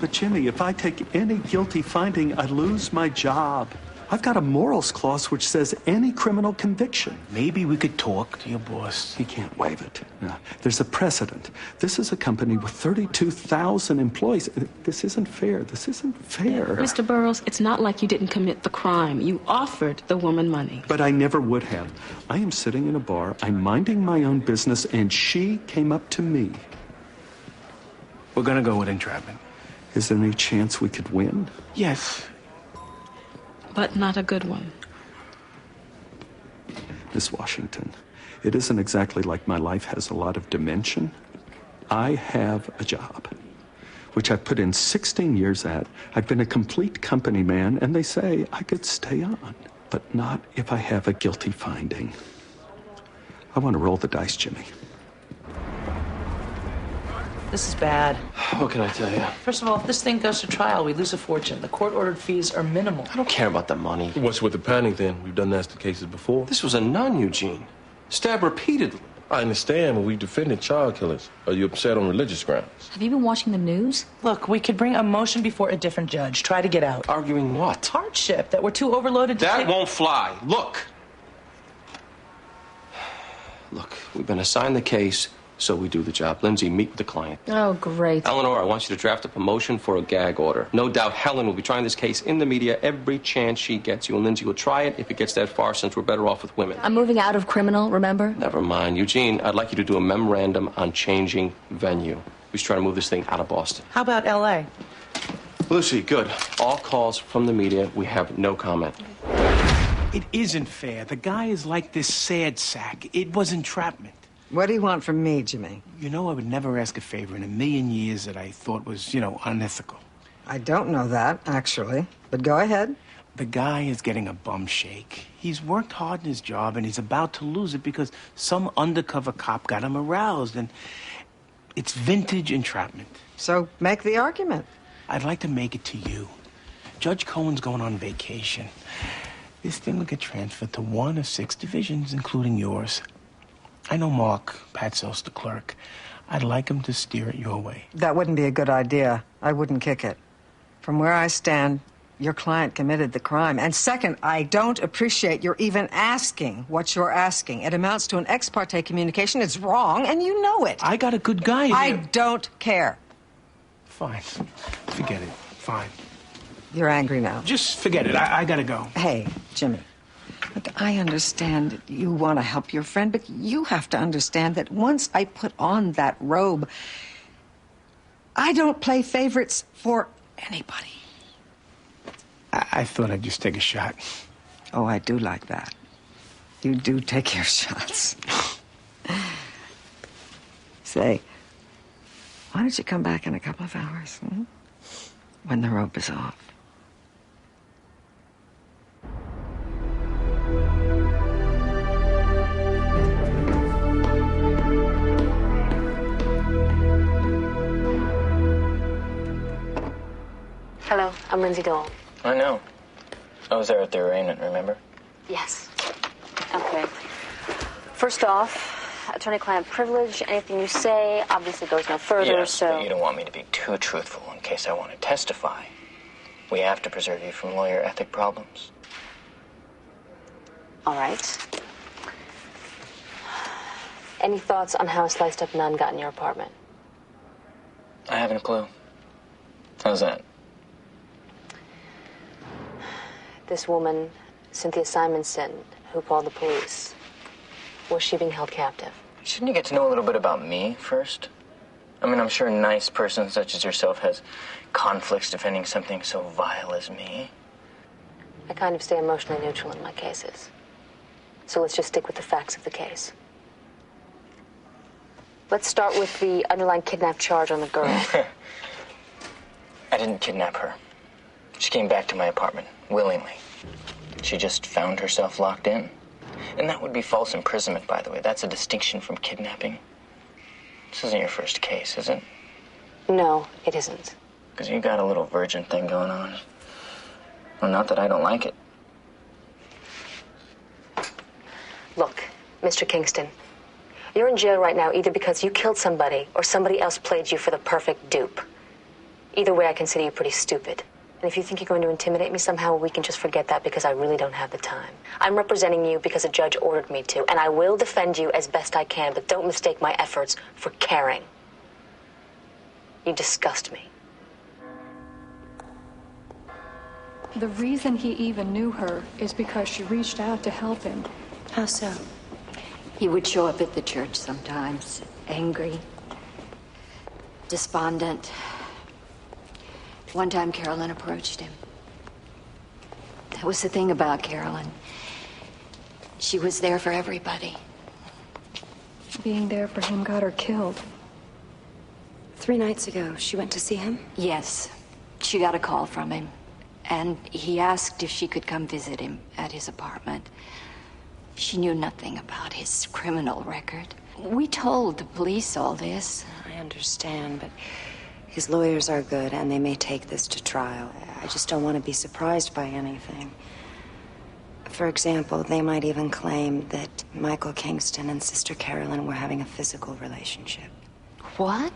But Jimmy, if I take any guilty finding, I lose my job. I've got a morals clause which says any criminal conviction. Maybe we could talk to your boss. He can't waive it. No, there's a precedent. This is a company with 32,000 employees. This isn't fair. This isn't fair. Mr. Burroughs, it's not like you didn't commit the crime. You offered the woman money. But I never would have. I am sitting in a bar, I'm minding my own business, and she came up to me. We're gonna go with entrapment. Is there any chance we could win? Yes. But not a good one. Miss Washington, it isn't exactly like my life has a lot of dimension. I have a job, which I've put in 16 years at. I've been a complete company man, and they say I could stay on, but not if I have a guilty finding. I want to roll the dice, Jimmy. This is bad. What can I tell you? First of all, if this thing goes to trial, we lose a fortune. The court-ordered fees are minimal. I don't care about the money. What's with the panic then? We've done nasty cases before. This was a nun, Eugene. Stabbed repeatedly. I understand, but we defended child killers. Are you upset on religious grounds? Have you been watching the news? Look, we could bring a motion before a different judge. Try to get out. Arguing what? Hardship, that we're too overloaded to That won't fly. Look, we've been assigned the case, so we do the job. Lindsay, meet with the client. Oh, great. Eleanor, I want you to draft up a motion for a gag order. No doubt Helen will be trying this case in the media every chance she gets. You and Lindsay will try it if it gets that far, since we're better off with women. I'm moving out of criminal, remember? Never mind. Eugene, I'd like you to do a memorandum on changing venue. We should try to move this thing out of Boston. How about L.A.? Lucy, good. All calls from the media. We have no comment. It isn't fair. The guy is like this sad sack. It was entrapment. What do you want from me, Jimmy? You know, I would never ask a favor in a million years that I thought was, unethical. I don't know that, actually. But go ahead. The guy is getting a bum shake. He's worked hard in his job, and he's about to lose it because some undercover cop got him aroused, and it's vintage entrapment. So make the argument. I'd like to make it to you. Judge Cohen's going on vacation. This thing will get transferred to one of 6 divisions, including yours. I know Mark Patsos, the clerk. I'd like him to steer it your way. That wouldn't be a good idea. I wouldn't kick it. From where I stand, your client committed the crime. And second, I don't appreciate your even asking what you're asking. It amounts to an ex parte communication. It's wrong, and you know it. I got a good guy here. I don't care. Fine. Forget it. Fine. You're angry now. Just forget it. I gotta go. Hey, Jimmy. Look, I understand you want to help your friend, but you have to understand that once I put on that robe, I don't play favorites for anybody. I thought I'd just take a shot. Oh, I do like that. You do take your shots. Say, why don't you come back in a couple of hours, when the rope is off? Hello, I'm Lindsay Dole. I know. I was there at the arraignment, remember? Yes. Okay. First off, attorney-client privilege. Anything you say obviously goes no further, Yes, so... but you don't want me to be too truthful in case I want to testify. We have to preserve you from lawyer ethic problems. All right. Any thoughts on how a sliced-up nun got in your apartment? I haven't a clue. How's that? This woman, Cynthia Simonson, who called the police, was she being held captive? Shouldn't you get to know a little bit about me first? I mean, I'm sure a nice person such as yourself has conflicts defending something so vile as me. I kind of stay emotionally neutral in my cases. So let's just stick with the facts of the case. Let's start with the underlying kidnap charge on the girl. I didn't kidnap her. She came back to my apartment, willingly. She just found herself locked in. And that would be false imprisonment, by the way. That's a distinction from kidnapping. This isn't your first case, is it? No, it isn't. Because you got a little virgin thing going on. Well, not that I don't like it. Look, Mr. Kingston, You're in jail right now either because you killed somebody or somebody else played you for the perfect dupe. Either way, I consider you pretty stupid. And if you think you're going to intimidate me somehow, we can just forget that because I really don't have the time. I'm representing you because a judge ordered me to, and I will defend you as best I can, but don't mistake my efforts for caring. You disgust me. The reason he even knew her is because she reached out to help him. How so? He would show up at the church sometimes, angry, despondent. One time, Carolyn approached him. That was the thing about Carolyn. She was there for everybody. Being there for him got her killed. 3 nights ago, she went to see him? Yes. She got a call from him, and he asked if she could come visit him at his apartment. She knew nothing about his criminal record. We told the police all this. I understand, but his lawyers are good, and they may take this to trial. I just don't want to be surprised by anything. For example, they might even claim that Michael Kingston and Sister Carolyn were having a physical relationship. What?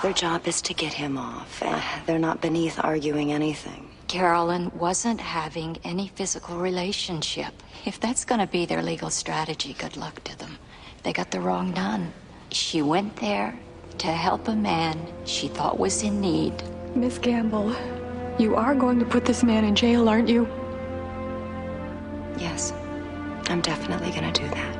Their job is to get him off. They're not beneath arguing anything. Carolyn wasn't having any physical relationship. If that's going to be their legal strategy, good luck to them. They got the wrong nun. She went there to help a man she thought was in need. Miss Gamble, you are going to put this man in jail, aren't you? Yes, I'm definitely going to do that.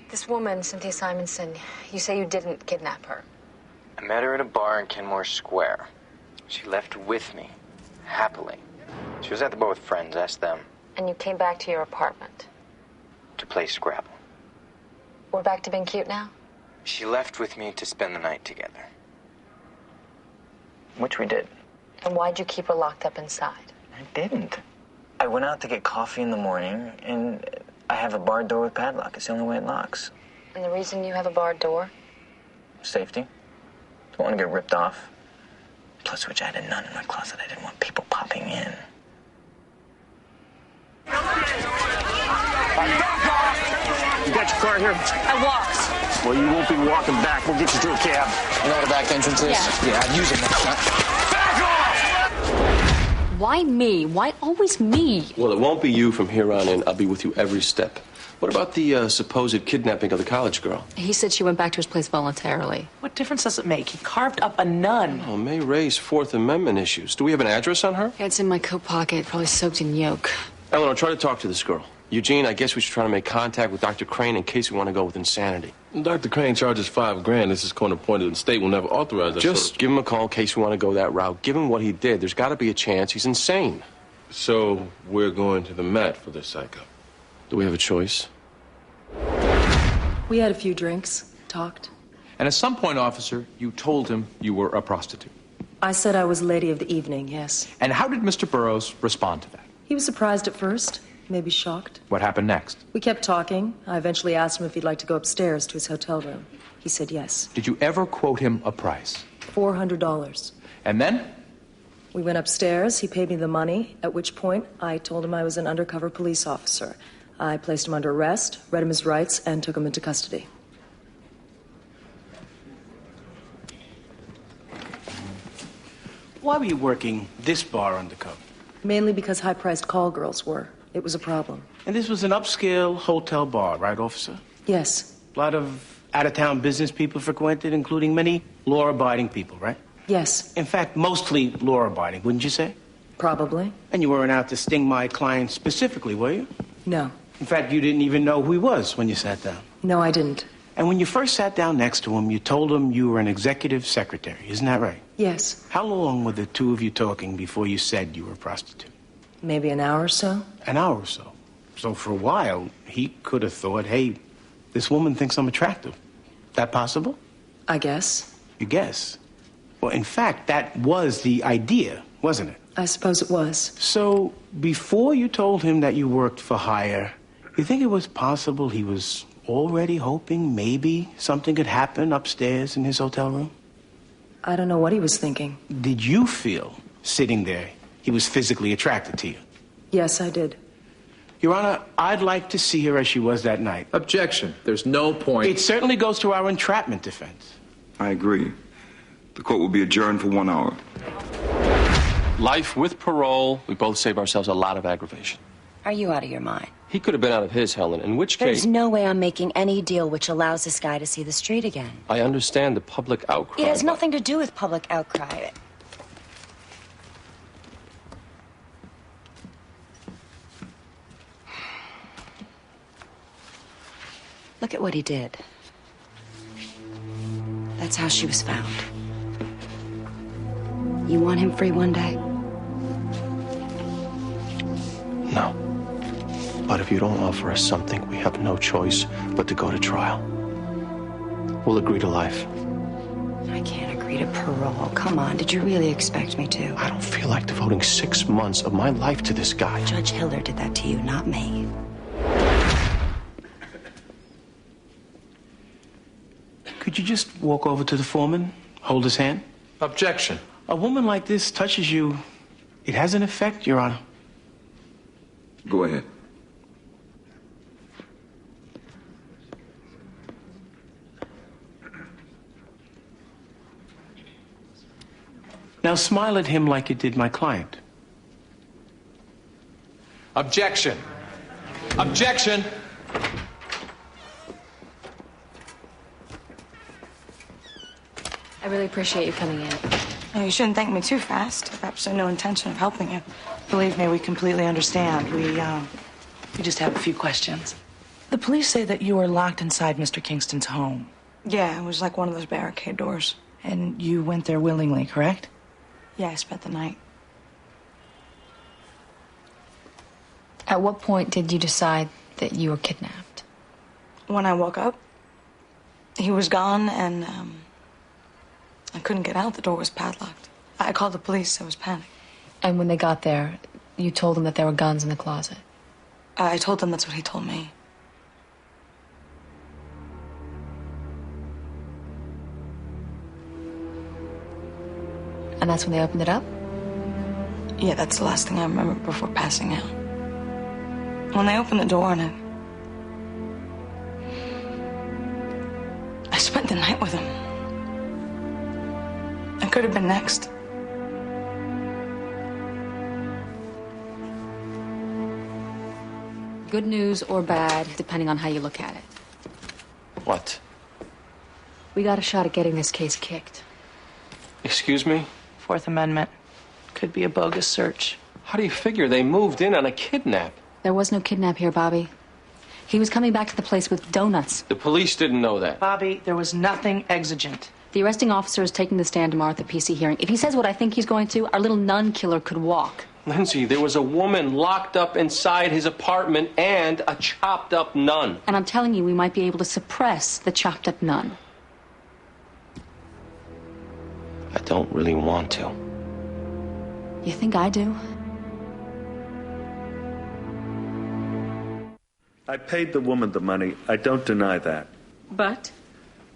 This woman, Cynthia Simonson, you say you didn't kidnap her. I met her at a bar in Kenmore Square. She left with me, happily. She was at the bar with friends, ask them. And you came back to your apartment. To play Scrabble. We're back to being cute now? She left with me to spend the night together. Which we did. And why'd you keep her locked up inside? I didn't. I went out to get coffee in the morning, and I have a barred door with padlock. It's the only way it locks. And the reason you have a barred door? Safety. Don't want to get ripped off. Plus, which I had a nun in my closet. I didn't want people popping in. You got your car here? I walked. Well, you won't be walking back. We'll get you to a cab. You know where the back entrance is? Yeah. I'd use it. Why me? Why always me? Well, it won't be you from here on in. I'll be with you every step. What about the supposed kidnapping of the college girl? He said she went back to his place voluntarily. What difference does it make? He carved up a nun. Oh, may raise Fourth Amendment issues. Do we have an address on her? Yeah, it's in my coat pocket, probably soaked in yolk. Eleanor, try to talk to this girl. Eugene, I guess we should try to make contact with Dr. Crane in case we want to go with insanity. Dr. Crane charges $5,000. This is court appointed, and the state will never authorize that. Just give him a call in case we want to go that route. Given what he did, there's got to be a chance he's insane. So we're going to the mat for this psycho. Do we have a choice? We had a few drinks, talked. And at some point, officer, you told him you were a prostitute. I said I was lady of the evening, yes. And how did Mr. Burroughs respond to that? He was surprised at first, maybe shocked. What happened next? We kept talking. I eventually asked him if he'd like to go upstairs to his hotel room. He said yes. Did you ever quote him a price? $400. And then? We went upstairs. He paid me the money, at which point I told him I was an undercover police officer. I placed him under arrest, read him his rights, and took him into custody. Why were you working this bar undercover? Mainly because high-priced call girls were. It was a problem. And this was an upscale hotel bar, right, officer? Yes. A lot of out-of-town business people frequented, including many law-abiding people, right? Yes. In fact, mostly law-abiding, wouldn't you say? Probably. And you weren't out to sting my client specifically, were you? No. In fact, you didn't even know who he was when you sat down. No, I didn't. And when you first sat down next to him, you told him you were an executive secretary. Isn't that right? Yes. How long were the two of you talking before you said you were a prostitute? Maybe an hour or so. An hour or so. So for a while, he could have thought, hey, this woman thinks I'm attractive. That possible? I guess. You guess? Well, in fact, that was the idea, wasn't it? I suppose it was. So before you told him that you worked for hire, you think it was possible he was already hoping maybe something could happen upstairs in his hotel room? I don't know what he was thinking. Did you feel, sitting there, he was physically attracted to you. Yes, I did. Your Honor, I'd like to see her as she was that night. Objection. There's no point. It certainly goes to our entrapment defense. I agree. The court will be adjourned for 1 hour. Life with parole, we both save ourselves a lot of aggravation. Are you out of your mind? He could have been out of his, Helen, in which case... There's no way I'm making any deal which allows this guy to see the street again. I understand the public outcry. It has nothing to do with public outcry. Look at what he did. That's how she was found. You want him free one day? No. But if you don't offer us something, we have no choice but to go to trial. We'll agree to life. I can't agree to parole. Come on, did you really expect me to? I don't feel like devoting 6 months of my life to this guy. Judge Hiller did that to you, not me. Could you just walk over to the foreman, hold his hand? Objection. A woman like this touches you, it has an effect, Your Honor. Go ahead. Now smile at him like you did my client. Objection. Objection. I really appreciate you coming in. Oh, you shouldn't thank me too fast. I've absolutely no intention of helping you. Believe me, we completely understand. We just have a few questions. The police say that you were locked inside Mr. Kingston's home. Yeah, it was like one of those barricade doors. And you went there willingly, correct? Yeah, I spent the night. At what point did you decide that you were kidnapped? When I woke up, he was gone, and I couldn't get out. The door was padlocked. I called the police. I was panicked. And when they got there, you told them that there were guns in the closet? I told them that's what he told me. And that's when they opened it up? Yeah, that's the last thing I remember before passing out. When they opened the door, and I spent the night with him. I could have been next. Good news or bad, depending on how you look at it. What? We got a shot at getting this case kicked. Excuse me? Fourth Amendment. Could be a bogus search. How do you figure they moved in on a kidnap? There was no kidnap here, Bobby. He was coming back to the place with donuts. The police didn't know that. Bobby, there was nothing exigent. The arresting officer is taking the stand tomorrow at the PC hearing. If he says what I think he's going to, our little nun killer could walk. Lindsay, there was a woman locked up inside his apartment and a chopped up nun. And I'm telling you, we might be able to suppress the chopped up nun. I don't really want to. You think I do? I paid the woman the money. I don't deny that. But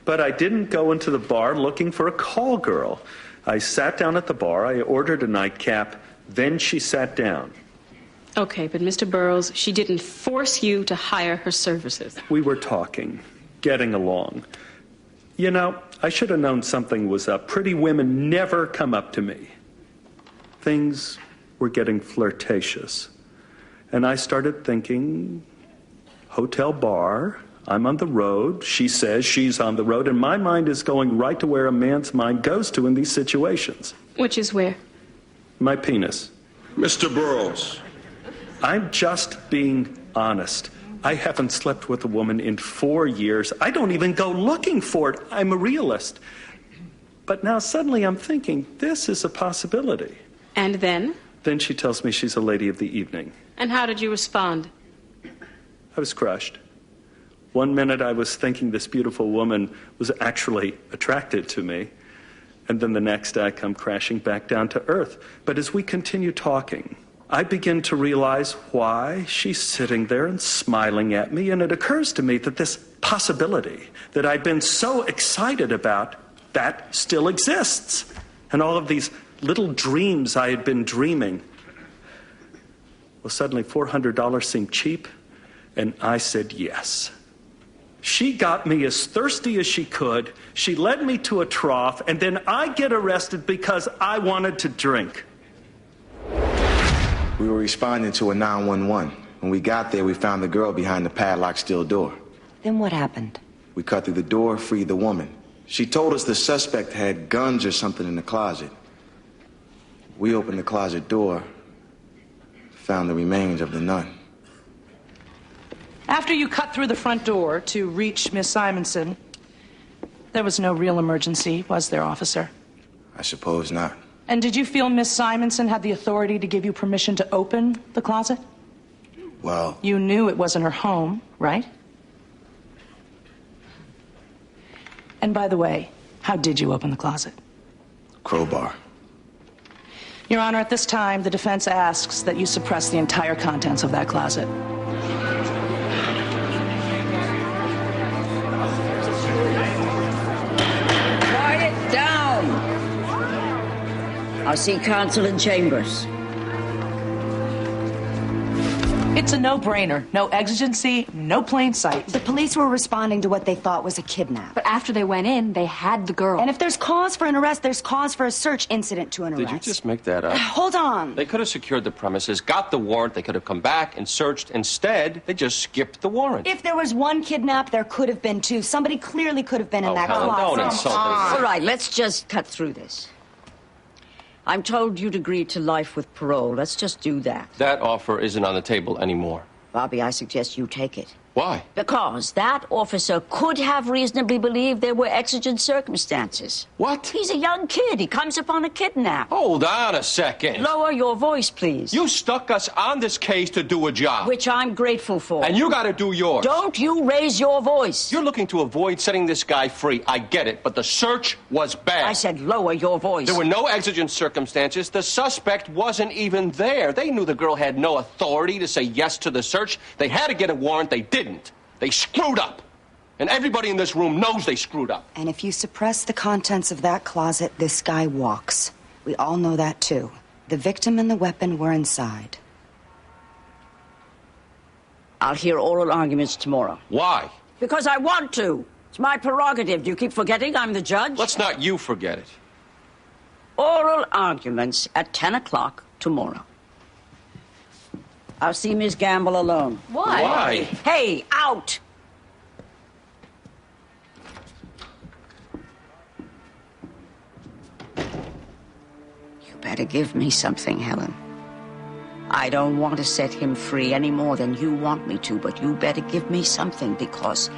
I didn't go into the bar looking for a call girl. I sat down at the bar, I ordered a nightcap, then she sat down. Okay, but Mr. Burroughs, she didn't force you to hire her services. We were talking, getting along. You know, I should have known something was up. Pretty women never come up to me. Things were getting flirtatious. And I started thinking, hotel bar, I'm on the road, she says she's on the road, and my mind is going right to where a man's mind goes to in these situations. Which is where? My penis. Mr. Burroughs. I'm just being honest. I haven't slept with a woman in 4 years. I don't even go looking for it. I'm a realist. But now suddenly I'm thinking, this is a possibility. And then? Then she tells me she's a lady of the evening. And how did you respond? I was crushed. 1 minute I was thinking this beautiful woman was actually attracted to me. And then the next I come crashing back down to earth. But as we continue talking, I begin to realize why she's sitting there and smiling at me. And it occurs to me that this possibility that I've been so excited about, that still exists. And all of these little dreams I had been dreaming Well, suddenly $400 seemed cheap, and I said yes. She got me as thirsty as she could. She led me to a trough, and then I get arrested because I wanted to drink. We were responding to a 911. When we got there, we found the girl behind the padlocked steel door. Then what happened? We cut through the door, freed the woman. She told us the suspect had guns or something in the closet. We opened the closet door, found the remains of the nun. After you cut through the front door to reach Miss Simonson, there was no real emergency, was there, officer? I suppose not. And did you feel Miss Simonson had the authority to give you permission to open the closet? Well... You knew it wasn't her home, right? And by the way, how did you open the closet? Crowbar. Your Honor, at this time, the defense asks that you suppress the entire contents of that closet. Quiet down! I'll see counsel in chambers. It's a no-brainer. No exigency, no plain sight. The police were responding to what they thought was a kidnap. But after they went in, they had the girl. And if there's cause for an arrest, there's cause for a search incident to an arrest. Did you just make that up? Hold on. They could have secured the premises, got the warrant, they could have come back and searched. Instead, they just skipped the warrant. If there was one kidnap, there could have been two. Somebody clearly could have been in that Helen, closet. don't insult me. All right, let's just cut through this. I'm told you'd agreed to life with parole. Let's just do that. That offer isn't on the table anymore. Bobby, I suggest you take it. Why? Because that officer could have reasonably believed there were exigent circumstances. What? He's a young kid. He comes upon a kidnap. Hold on a second. Lower your voice, please. You stuck us on this case to do a job. Which I'm grateful for. And you gotta do yours. Don't you raise your voice. You're looking to avoid setting this guy free. I get it, but the search was bad. I said lower your voice. There were no exigent circumstances. The suspect wasn't even there. They knew the girl had no authority to say yes to the search. They had to get a warrant. They didn't. They screwed up. And everybody in this room knows they screwed up. And if you suppress the contents of that closet, this guy walks. We all know that, too. The victim and the weapon were inside. I'll hear oral arguments tomorrow. Why? Because I want to. It's my prerogative. Do you keep forgetting I'm the judge? Let's not you forget it. Oral arguments at 10 o'clock tomorrow. I'll see Miss Gamble alone. Why? Why? Hey, out! You better give me something, Helen. I don't want to set him free any more than you want me to, but you better give me something because...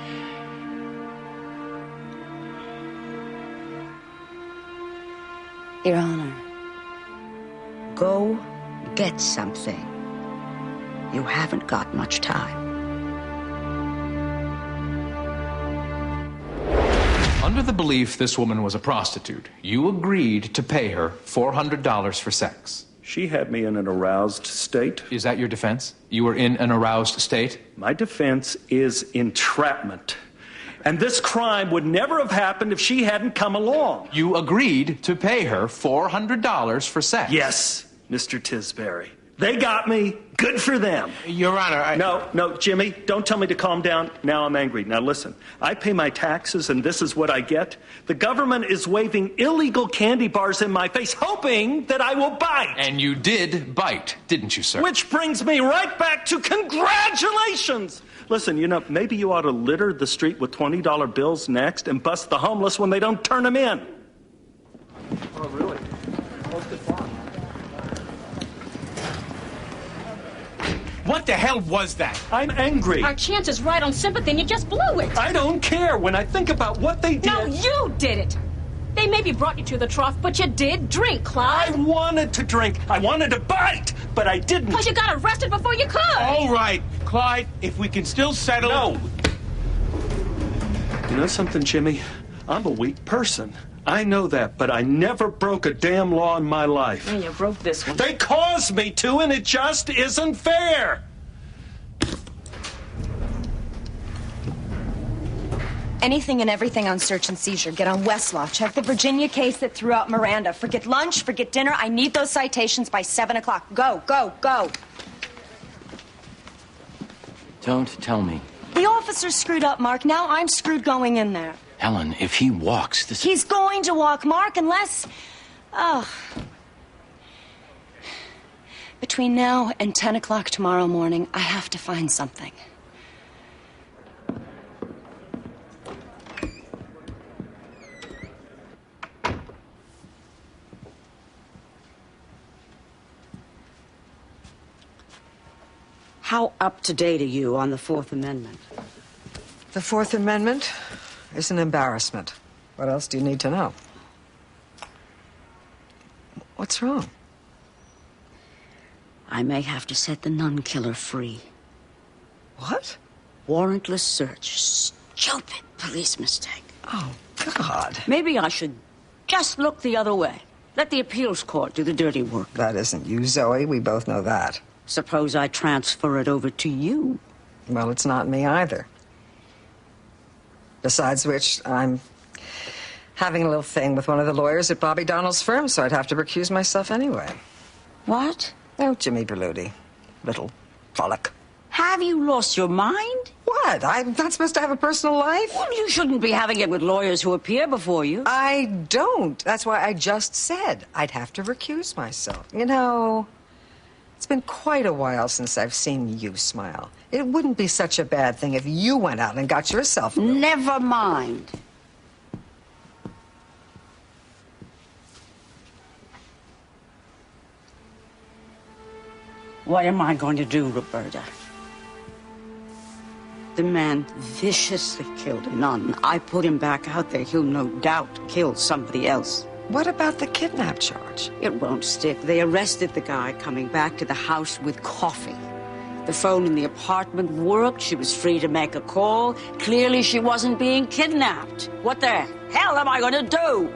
Your Honor. Go get something. You haven't got much time. Under the belief this woman was a prostitute, you agreed to pay her $400 for sex. She had me in an aroused state. Is that your defense? You were in an aroused state? My defense is entrapment. And this crime would never have happened if she hadn't come along. You agreed to pay her $400 for sex. Yes, Mr. Tisbury. They got me. Good for them. Your Honor, No, Jimmy, don't tell me to calm down. Now I'm angry. Now listen, I pay my taxes and this is what I get. The government is waving illegal candy bars in my face, hoping that I will bite. And you did bite, didn't you, sir? Which brings me right back to congratulations. Listen, maybe you ought to litter the street with $20 bills next and bust the homeless when they don't turn them in. Oh, really? What the hell was that? I'm angry. Our chance is right on sympathy, and you just blew it. I don't care when I think about what they did. No, you did it. They maybe brought you to the trough, but you did drink, Clyde. I wanted to drink. I wanted to bite, but I didn't. Because you got arrested before you could. All right, Clyde, if we can still settle... No. You know something, Jimmy? I'm a weak person. I know that, but I never broke a damn law in my life. And you broke this one. They caused me to, and it just isn't fair. Anything and everything on search and seizure. Get on Westlaw. Check the Virginia case that threw out Miranda. Forget lunch, forget dinner. I need those citations by 7 o'clock. Go, go, go. Don't tell me. The officer screwed up, Mark. Now I'm screwed going in there. Helen, if he walks, this... He's going to walk, Mark, unless... Oh. Between now and 10 o'clock tomorrow morning, I have to find something. How up-to-date are you on the Fourth Amendment? The Fourth Amendment is an embarrassment. What else do you need to know? What's wrong? I may have to set the nun killer free. What? Warrantless search. Stupid police mistake. Oh, God. Maybe I should just look the other way. Let the appeals court do the dirty work. That isn't you, Zoe. We both know that. Suppose I transfer it over to you. Well, it's not me either. Besides which, I'm having a little thing with one of the lawyers at Bobby Donald's firm, so I'd have to recuse myself anyway. What? Oh, Jimmy Berluti. Little frolic. Have you lost your mind? What? I'm not supposed to have a personal life? Well, you shouldn't be having it with lawyers who appear before you. I don't. That's why I just said I'd have to recuse myself. You know, it's been quite a while since I've seen you smile. It wouldn't be such a bad thing if you went out and got yourself... Never mind. What am I going to do, Roberta? The man viciously killed a nun. I put him back out there. He'll no doubt kill somebody else. What about the kidnap charge? It won't stick. They arrested the guy coming back to the house with coffee. The phone in the apartment worked. She was free to make a call. Clearly she wasn't being kidnapped. What the hell am I going to do?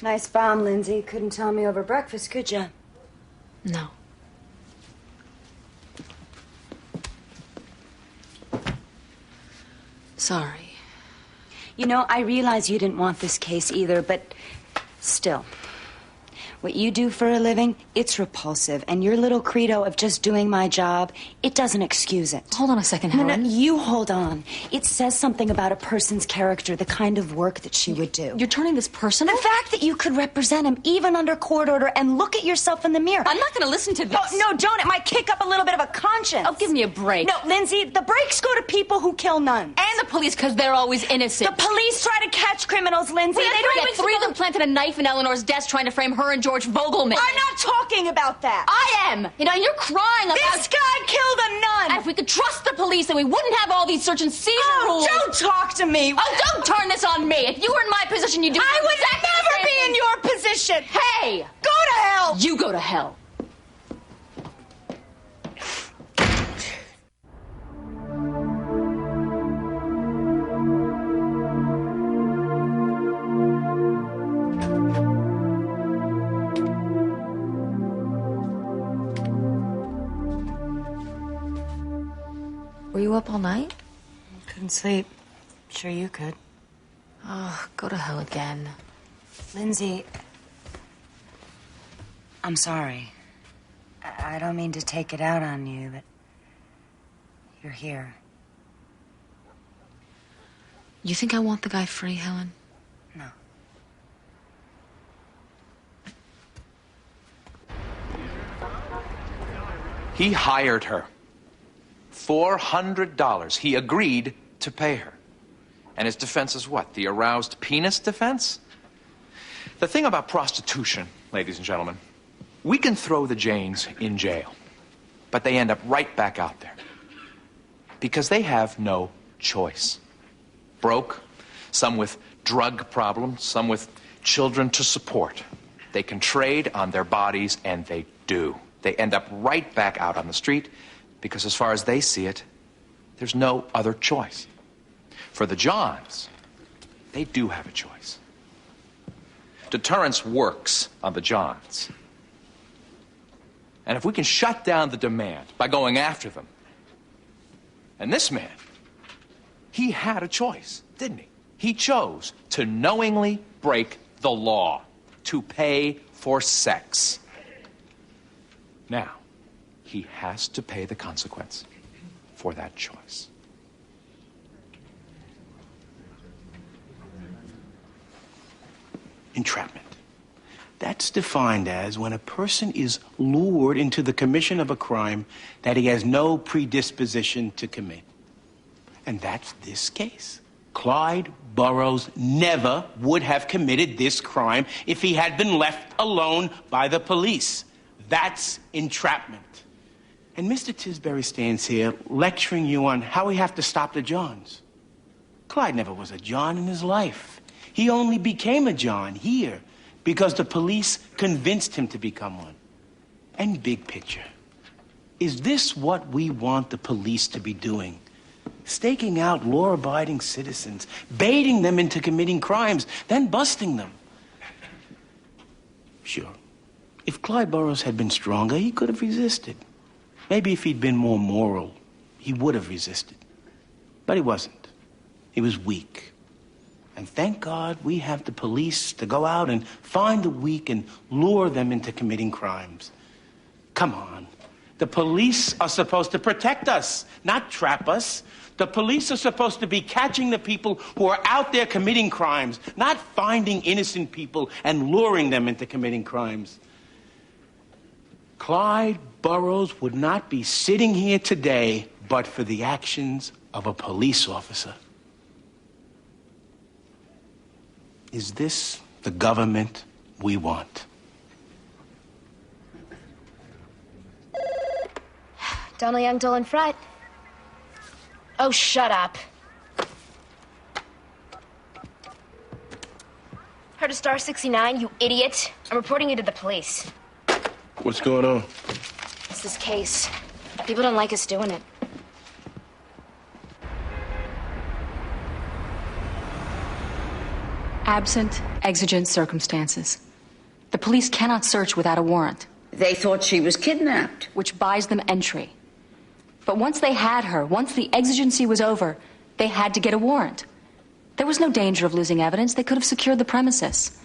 Nice bomb, Lindsay. Couldn't tell me over breakfast, could you? No. Sorry. You know, I realize you didn't want this case either, but still. What you do for a living, it's repulsive. And your little credo of just doing my job, it doesn't excuse it. Hold on a second, Helen. No, you hold on. It says something about a person's character, the kind of work that she would do. You're turning this personal? The fact that you could represent him, even under court order, and look at yourself in the mirror. I'm not going to listen to this. Oh, no, don't. It might kick up a little bit of a conscience. Oh, give me a break. No, Lindsay, the breaks go to people who kill nuns. And the police, because they're always innocent. The police try to catch criminals, Lindsay. They don't get three of them planted a knife in Eleanor's desk trying to frame her and George Vogelman. I'm not talking about that. I am. You know, you're crying about... This guy killed a nun. And if we could trust the police, then we wouldn't have all these search and seizure rules. Don't talk to me. Oh, don't turn this on me. If you were in my position, you'd do I would exactly never be in your position. Hey! Go to hell. You go to hell. Were you up all night? Couldn't sleep. Sure you could. Oh, go to hell again. Lindsay, I'm sorry. I don't mean to take it out on you, but you're here. You think I want the guy free, Helen? No. He hired her. $400. He agreed to pay her. And his defense is what? The aroused penis defense? The thing about prostitution, ladies and gentlemen, we can throw the Janes in jail, but they end up right back out there. Because they have no choice. Broke, some with drug problems, some with children to support. They can trade on their bodies, and they do. They end up right back out on the street because as far as they see it, there's no other choice. For the Johns, they do have a choice. deterrence works on the Johns. And if we can shut down the demand by going after them, and this man, he had a choice, didn't he? He chose to knowingly break the law, to pay for sex. Now, he has to pay the consequence for that choice. Entrapment. That's defined as when a person is lured into the commission of a crime that he has no predisposition to commit. And that's this case. Clyde Burrows never would have committed this crime if he had been left alone by the police. That's entrapment. And Mr. Tisbury stands here lecturing you on how we have to stop the Johns. Clyde never was a John in his life. He only became a John here because the police convinced him to become one. And big picture, is this what we want the police to be doing? Staking out law-abiding citizens, baiting them into committing crimes, then busting them. Sure, if Clyde Burrows had been stronger, he could have resisted. Maybe if he'd been more moral, he would have resisted. But he wasn't. He was weak. And thank God we have the police to go out and find the weak and lure them into committing crimes. Come on. The police are supposed to protect us, not trap us. The police are supposed to be catching the people who are out there committing crimes, not finding innocent people and luring them into committing crimes. Clyde Burrows would not be sitting here today but for the actions of a police officer. Is this the government we want? Donald Young, Dolan Fright. Oh, shut up. Heard of Star 69, you idiot? I'm reporting you to the police. What's going on? It's this case. People don't like us doing it. Absent exigent circumstances, the police cannot search without a warrant. They thought she was kidnapped. Which buys them entry. But once they had her, once the exigency was over, they had to get a warrant. There was no danger of losing evidence. They could have secured the premises.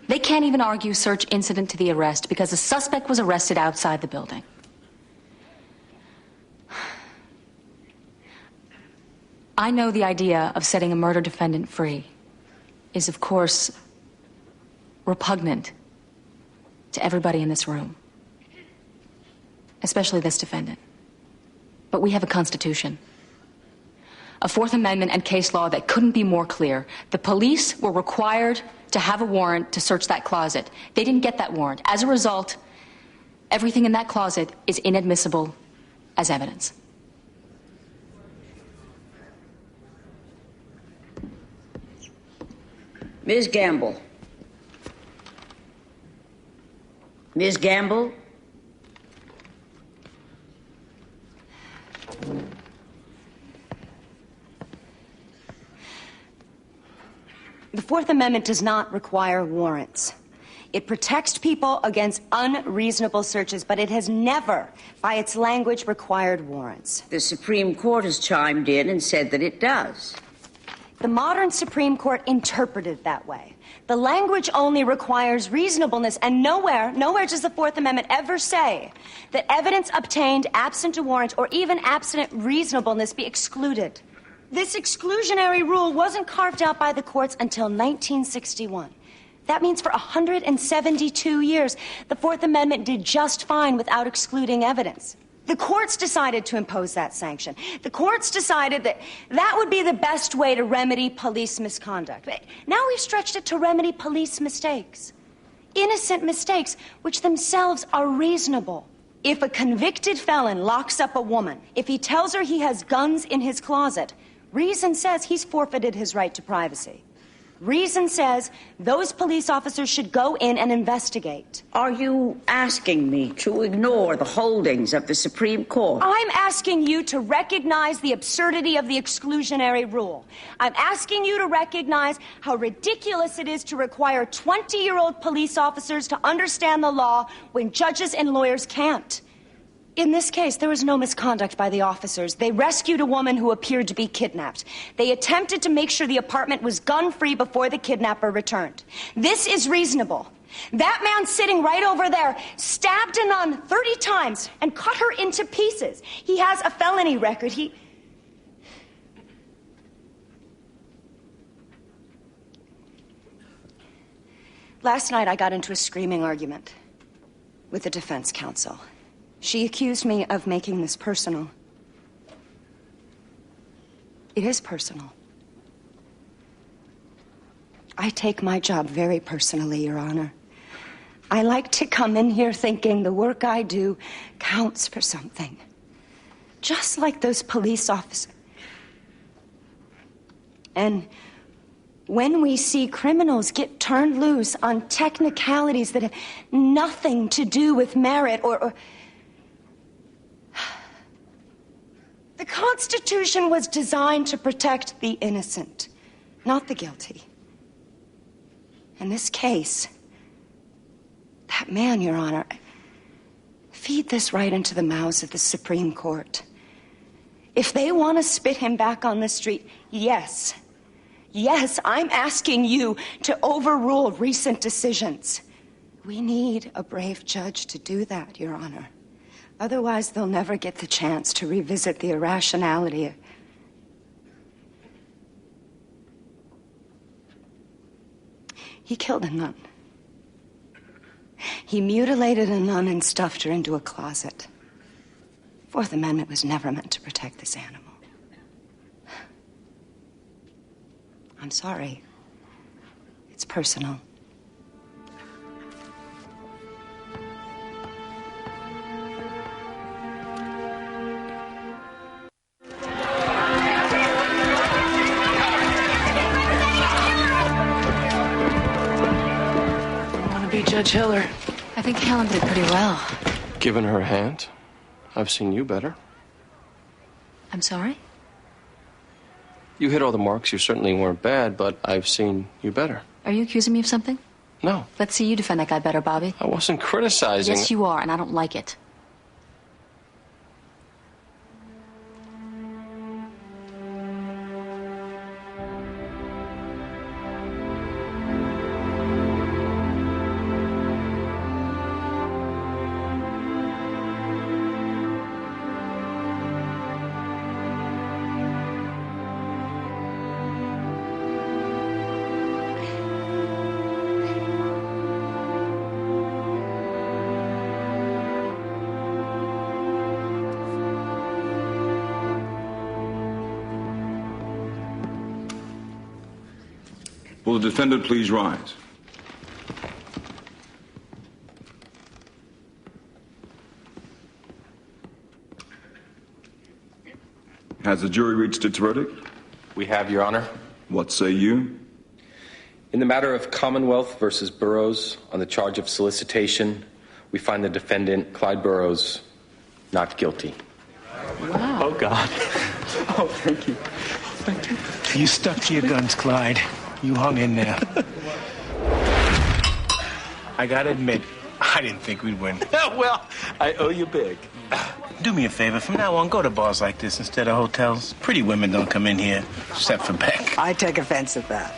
They can't even argue search incident to the arrest because the suspect was arrested outside the building. I know the idea of setting a murder defendant free is, of course, repugnant to everybody in this room, especially this defendant. But we have a Constitution, a Fourth Amendment and case law that couldn't be more clear. The police were required to have a warrant to search that closet. They didn't get that warrant. As a result, everything in that closet is inadmissible as evidence. Ms. Gamble. Ms. Gamble? The Fourth Amendment does not require warrants. It protects people against unreasonable searches, but it has never, by its language, required warrants. The Supreme Court has chimed in and said that it does. The modern Supreme Court interpreted it that way. The language only requires reasonableness, and nowhere does the Fourth Amendment ever say that evidence obtained absent a warrant or even absent reasonableness be excluded. This exclusionary rule wasn't carved out by the courts until 1961. That means for 172 years, the Fourth Amendment did just fine without excluding evidence. The courts decided to impose that sanction. The courts decided that that would be the best way to remedy police misconduct. Now we've stretched it to remedy police mistakes. Innocent mistakes, which themselves are reasonable. If a convicted felon locks up a woman, if he tells her he has guns in his closet, reason says he's forfeited his right to privacy. Reason says those police officers should go in and investigate. Are you asking me to ignore the holdings of the Supreme Court? I'm asking you to recognize the absurdity of the exclusionary rule. I'm asking you to recognize how ridiculous it is to require 20-year-old police officers to understand the law when judges and lawyers can't. In this case, there was no misconduct by the officers. They rescued a woman who appeared to be kidnapped. They attempted to make sure the apartment was gun-free before the kidnapper returned. This is reasonable. That man sitting right over there stabbed a nun 30 times and cut her into pieces. He has a felony record. Last night, I got into a screaming argument with the defense counsel. She accused me of making this personal. It is personal. I take my job very personally, Your Honor. I like to come in here thinking the work I do counts for something. Just like those police officers. And when we see criminals get turned loose on technicalities that have nothing to do with merit or the Constitution was designed to protect the innocent, not the guilty. In this case, that man, Your Honor, feed this right into the mouths of the Supreme Court. If they want to spit him back on the street, yes, I'm asking you to overrule recent decisions. We need a brave judge to do that, Your Honor. Otherwise, they'll never get the chance to revisit the irrationality. He killed a nun. He mutilated a nun and stuffed her into a closet. Fourth Amendment was never meant to protect this animal. I'm sorry. It's personal. Judge Hiller. I think Helen did pretty well. Given her a hand, I've seen you better. I'm sorry? You hit all the marks. You certainly weren't bad, but I've seen you better. Are you accusing me of something? No. Let's see you defend that guy better, Bobby. I wasn't criticizing. Yes, you are, and I don't like it. Will the defendant please rise? Has the jury reached its verdict? We have, Your Honor. What say you? In the matter of Commonwealth versus Burroughs on the charge of solicitation, we find the defendant, Clyde Burroughs, not guilty. Wow. Oh, God. Oh, thank you. Thank you. You stuck to your guns, Clyde. You hung in there. I gotta admit, I didn't think we'd win. Well, I owe you big. Do me a favor. From now on, go to bars like this instead of hotels. Pretty women don't come in here, except for Beck. I take offense at that.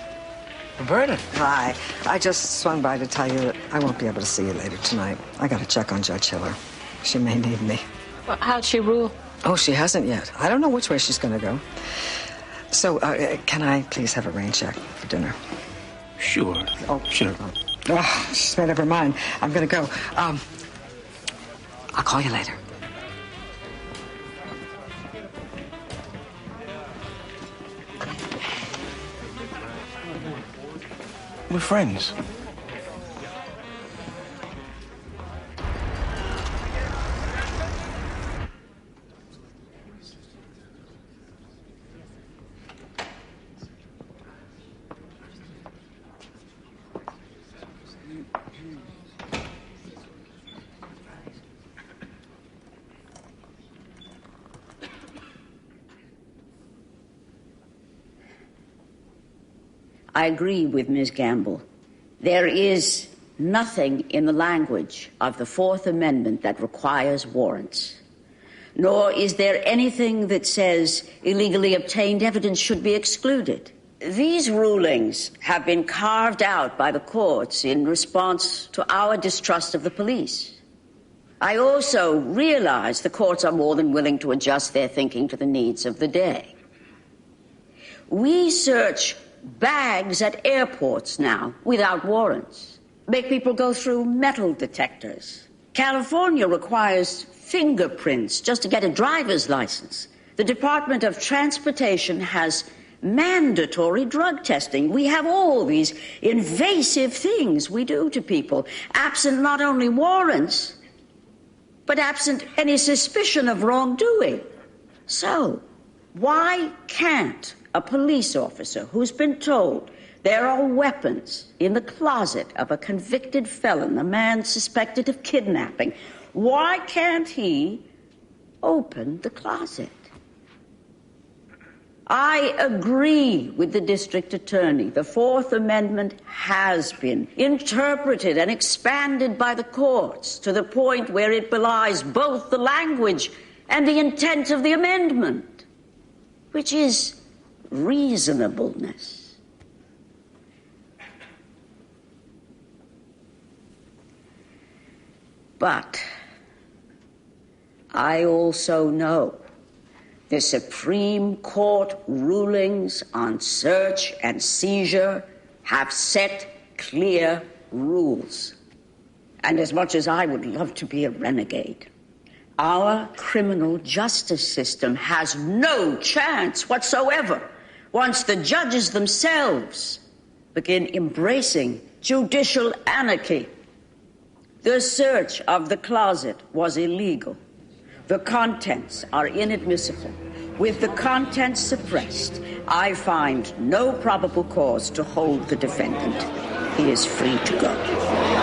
Roberta. Hi. I just swung by to tell you that I won't be able to see you later tonight. I gotta check on Judge Hiller. She may need me. Well, how'd she rule? Oh, she hasn't yet. I don't know which way she's gonna go. So, can I please have a rain check for dinner? Sure. Oh, sure. Oh, she's made up her mind. I'm gonna go. I'll call you later. We're friends. I agree with Ms. Gamble. There is nothing in the language of the Fourth Amendment that requires warrants. Nor is there anything that says illegally obtained evidence should be excluded. These rulings have been carved out by the courts in response to our distrust of the police. I also realize the courts are more than willing to adjust their thinking to the needs of the day. We search bags at airports now without warrants, make people go through metal detectors. California requires fingerprints just to get a driver's license. The Department of Transportation has mandatory drug testing. We have all these invasive things we do to people, absent not only warrants, but absent any suspicion of wrongdoing. So, why can't a police officer who's been told there are weapons in the closet of a convicted felon, a man suspected of kidnapping, why can't he open the closet? I agree with the district attorney. The Fourth Amendment has been interpreted and expanded by the courts to the point where it belies both the language and the intent of the amendment, which is reasonableness. But I also know the Supreme Court rulings on search and seizure have set clear rules. And as much as I would love to be a renegade, our criminal justice system has no chance whatsoever once the judges themselves begin embracing judicial anarchy. The search of the closet was illegal. The contents are inadmissible. With the contents suppressed, I find no probable cause to hold the defendant. He is free to go.